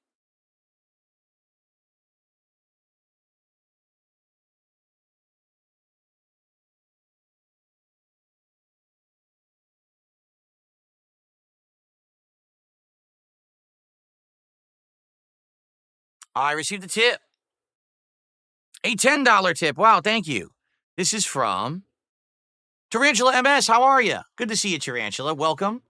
I received a tip. A $10 tip. Wow, thank you. This is from Tarantula MS. How are you? Good to see you, Tarantula. Welcome.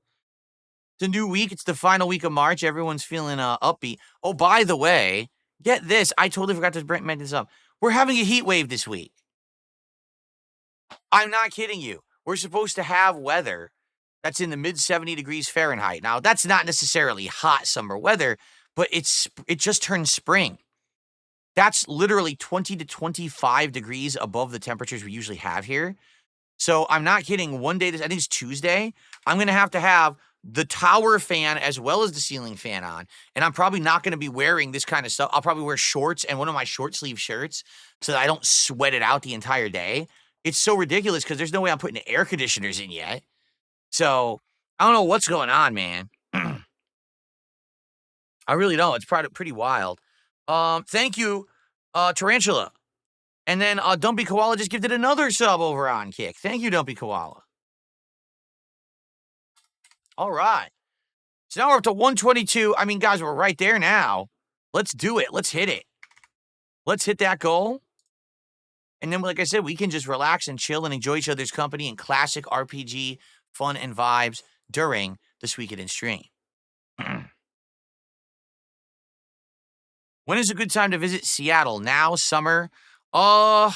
It's a new week. It's the final week of March. Everyone's feeling upbeat. Oh, by the way, get this. I totally forgot to mention this up. We're having a heat wave this week. I'm not kidding you. We're supposed to have weather that's in the mid 70 degrees Fahrenheit. Now, that's not necessarily hot summer weather, but it just turned spring. That's literally 20 to 25 degrees above the temperatures we usually have here. So I'm not kidding. One day, I think it's Tuesday, I'm going to have the tower fan as well as the ceiling fan on. And I'm probably not going to be wearing this kind of stuff. I'll probably wear shorts and one of my short sleeve shirts so that I don't sweat it out the entire day. It's so ridiculous because there's no way I'm putting air conditioners in yet. So I don't know what's going on, man. I really don't. It's pretty wild. Thank you, Tarantula. And then Dumpy Koala just gifted another sub over on Kick. Thank you, Dumpy Koala. All right. So now we're up to 122. I mean, guys, we're right there now. Let's do it. Let's hit it. Let's hit that goal. And then, like I said, we can just relax and chill and enjoy each other's company and classic RPG fun and vibes during this weekend in stream. When is a good time to visit Seattle? Now, summer? Probably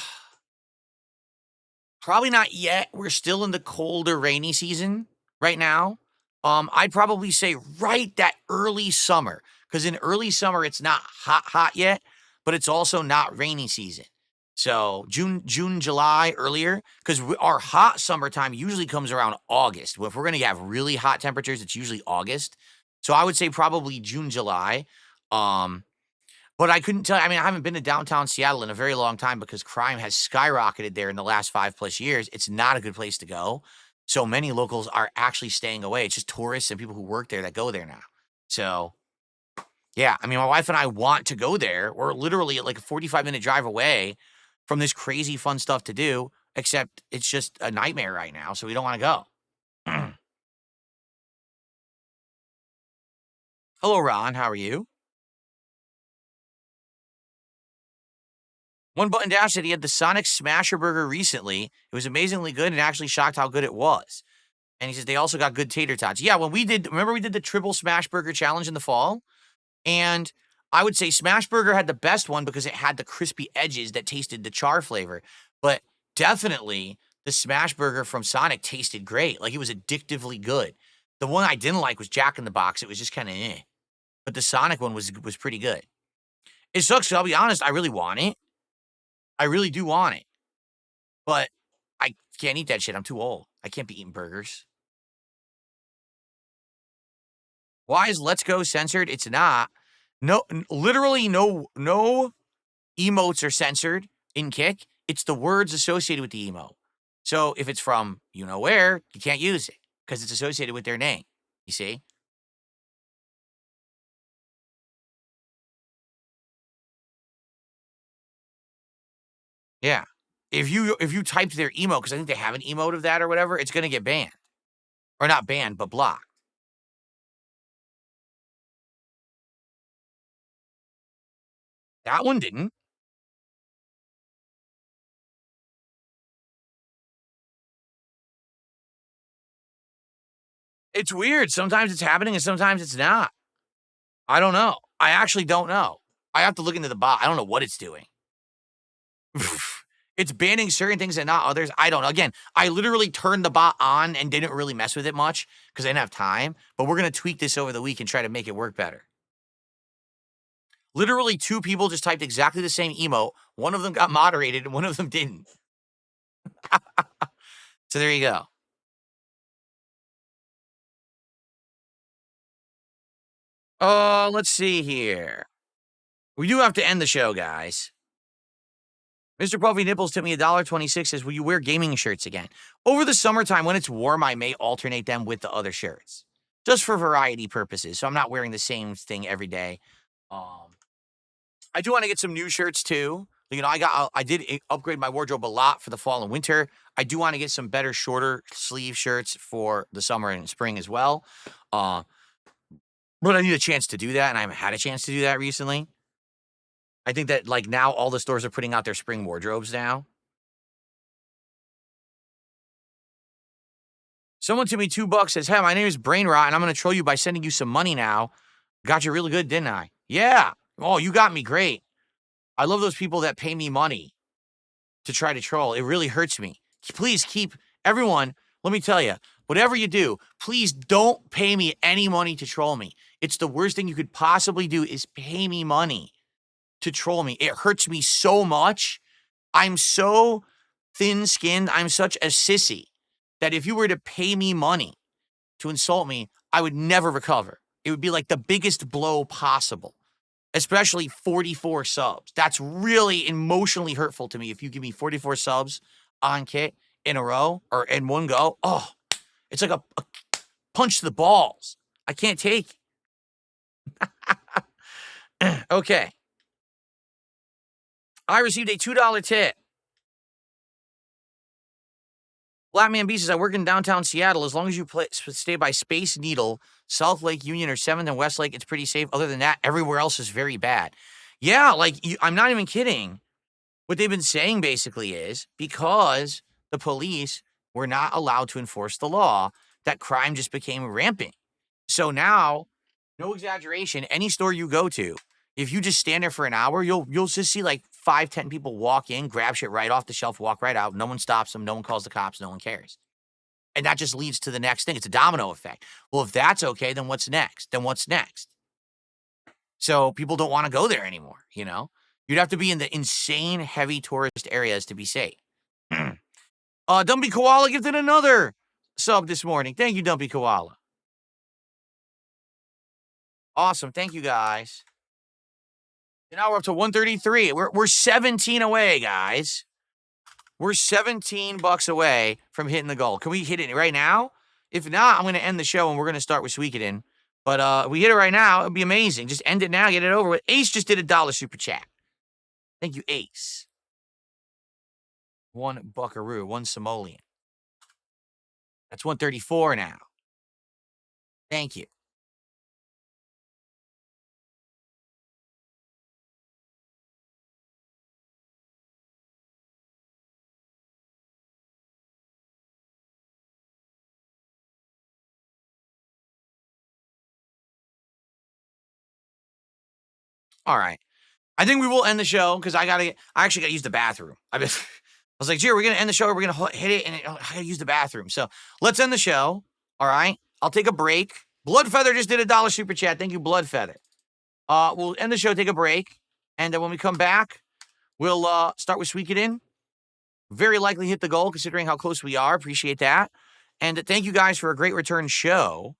not yet. We're still in the colder, rainy season right now. I'd probably say right that early summer, because in early summer it's not hot yet, but it's also not rainy season. So June, July earlier, because our hot summertime usually comes around August. If we're gonna have really hot temperatures, it's usually August. So I would say probably June, July. But I couldn't tell. I mean, I haven't been to downtown Seattle in a very long time because crime has skyrocketed there in the last 5+ years. It's not a good place to go. So many locals are actually staying away. It's just tourists and people who work there that go there now. So, yeah, I mean, my wife and I want to go there. We're literally like a 45-minute drive away from this crazy fun stuff to do. except it's just a nightmare right now, so we don't want to go. Hello, Ron. How are you? One Button Dash said he had the Sonic Smasher Burger recently. It was amazingly good and actually shocked how good it was. And he says they also got good tater tots. Yeah, when remember we did the triple smash burger challenge in the fall? And I would say Smash Burger had the best one because it had the crispy edges that tasted the char flavor. But definitely the Smash Burger from Sonic tasted great. Like it was addictively good. The one I didn't like was Jack in the Box. It was just kind of eh. But the Sonic one was pretty good. It sucks, so I'll be honest, I really want it. I really do want it. But I can't eat that shit. I'm too old. I can't be eating burgers. Why is Let's Go censored? It's not. No, literally no emotes are censored in Kick. It's the words associated with the emote. So if it's from you know where, you can't use it because it's associated with their name. You see? Yeah. If you typed their emote, because I think they have an emote of that or whatever, it's gonna get banned. Or not banned, but blocked. That one didn't. It's weird. Sometimes it's happening and sometimes it's not. I don't know. I actually don't know. I have to look into the bot. I don't know what it's doing. It's banning certain things and not others. I don't know. Again, I literally turned the bot on and didn't really mess with it much because I didn't have time. But we're going to tweak this over the week and try to make it work better. Literally, two people just typed exactly the same emote. One of them got moderated and one of them didn't. So there you go. Let's see here. We do have to end the show, guys. Mr. Puffy Nipples tipped me $1.26, says, will you wear gaming shirts again? Over the summertime, when it's warm, I may alternate them with the other shirts. Just for variety purposes. So I'm not wearing the same thing every day. I do want to get some new shirts too. You know, I did upgrade my wardrobe a lot for the fall and winter. I do want to get some better shorter sleeve shirts for the summer and spring as well. But I need a chance to do that, and I haven't had a chance to do that recently. I think that like now all the stores are putting out their spring wardrobes now. Someone to me $2 says, hey, my name is Brain Rot, and I'm going to troll you by sending you some money now. Got you really good, didn't I? Yeah. Oh, you got me great. I love those people that pay me money to try to troll. It really hurts me. Please keep, everyone, let me tell you, whatever you do, please don't pay me any money to troll me. It's the worst thing you could possibly do is pay me money to troll me. It hurts me so much. I'm so thin-skinned. I'm such a sissy that if you were to pay me money to insult me, I would never recover. It would be like the biggest blow possible, especially 44 subs. That's really emotionally hurtful to me. If you give me 44 subs on Kit in a row or in one go, oh, it's like a punch to the balls. I can't take it. Okay. I received a $2 tip. Blackman B says, I work in downtown Seattle. As long as you stay by Space Needle, South Lake Union, or 7th and West Lake, it's pretty safe. Other than that, everywhere else is very bad. Yeah, like, I'm not even kidding. What they've been saying basically is because the police were not allowed to enforce the law, that crime just became rampant. So now, no exaggeration, any store you go to, if you just stand there for an hour, you'll just see like 5-10 people walk in, grab shit right off the shelf, walk right out. No one stops them. No one calls the cops. No one cares. And that just leads to the next thing. It's a domino effect. Well, if that's okay, then what's next? So people don't want to go there anymore, you know? You'd have to be in the insane heavy tourist areas to be safe. Dumpy Koala gifted another sub this morning. Thank you, Dumpy Koala. Awesome. Thank you, guys. And now we're up to 133. We're 17 away, guys. We're $17 away from hitting the goal. Can we hit it right now? If not, I'm going to end the show and we're going to start with Suikoden. But if we hit it right now, it'd be amazing. Just end it now, get it over with. Ace just did $1 super chat. Thank you, Ace. 1 buckaroo, 1 simoleon. That's 134 now. Thank you. All right. I think we will end the show because I actually gotta use the bathroom. I was like, gee, we're gonna end the show or we're gonna hit it, and I gotta use the bathroom. So let's end the show. All right. I'll take a break. Bloodfeather just did a $1 super chat. Thank you, Bloodfeather. We'll end the show, take a break, and then when we come back, we'll start with Sweet It In. Very likely hit the goal considering how close we are. Appreciate that. And thank you guys for a great return show.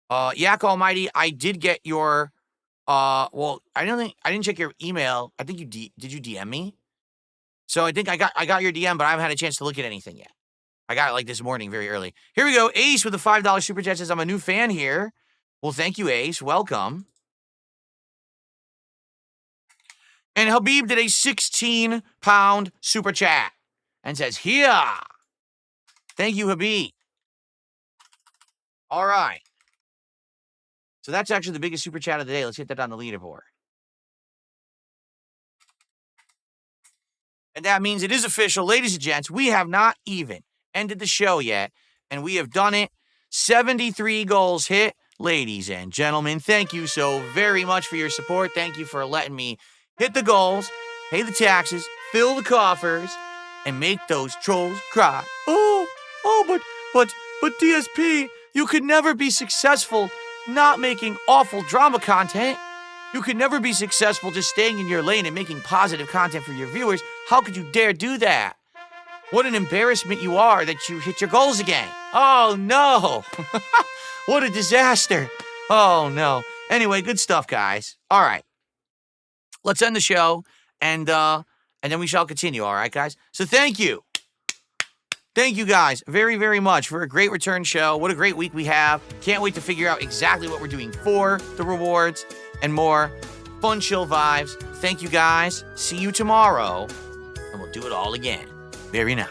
Yak Almighty, I did get your well, I didn't check your email. I think did you DM me? So I think I got your DM, but I haven't had a chance to look at anything yet. I got it like this morning, very early. Here we go. Ace with the $5 super chat says, I'm a new fan here. Well, thank you, Ace. Welcome. And Habib did a 16-pound super chat and says, here. Thank you, Habib. All right. So that's actually the biggest super chat of the day. Let's hit that on the leaderboard. And that means it is official, ladies and gents. We have not even ended the show yet, and we have done it. 73 goals hit. Ladies and gentlemen, thank you so very much for your support. Thank you for letting me hit the goals, pay the taxes, fill the coffers, and make those trolls cry. But DSP, you could never be successful not making awful drama content. You could never be successful just staying in your lane and making positive content for your viewers. How could you dare do that? What an embarrassment you are that you hit your goals again. Oh, no. What a disaster. Oh, no. Anyway, good stuff, guys. All right. Let's end the show, and then we shall continue, all right, guys? So thank you. Thank you, guys, very, very much for a great return show. What a great week we have. Can't wait to figure out exactly what we're doing for the rewards and more fun, chill vibes. Thank you, guys. See you tomorrow, and we'll do it all again. Very nice.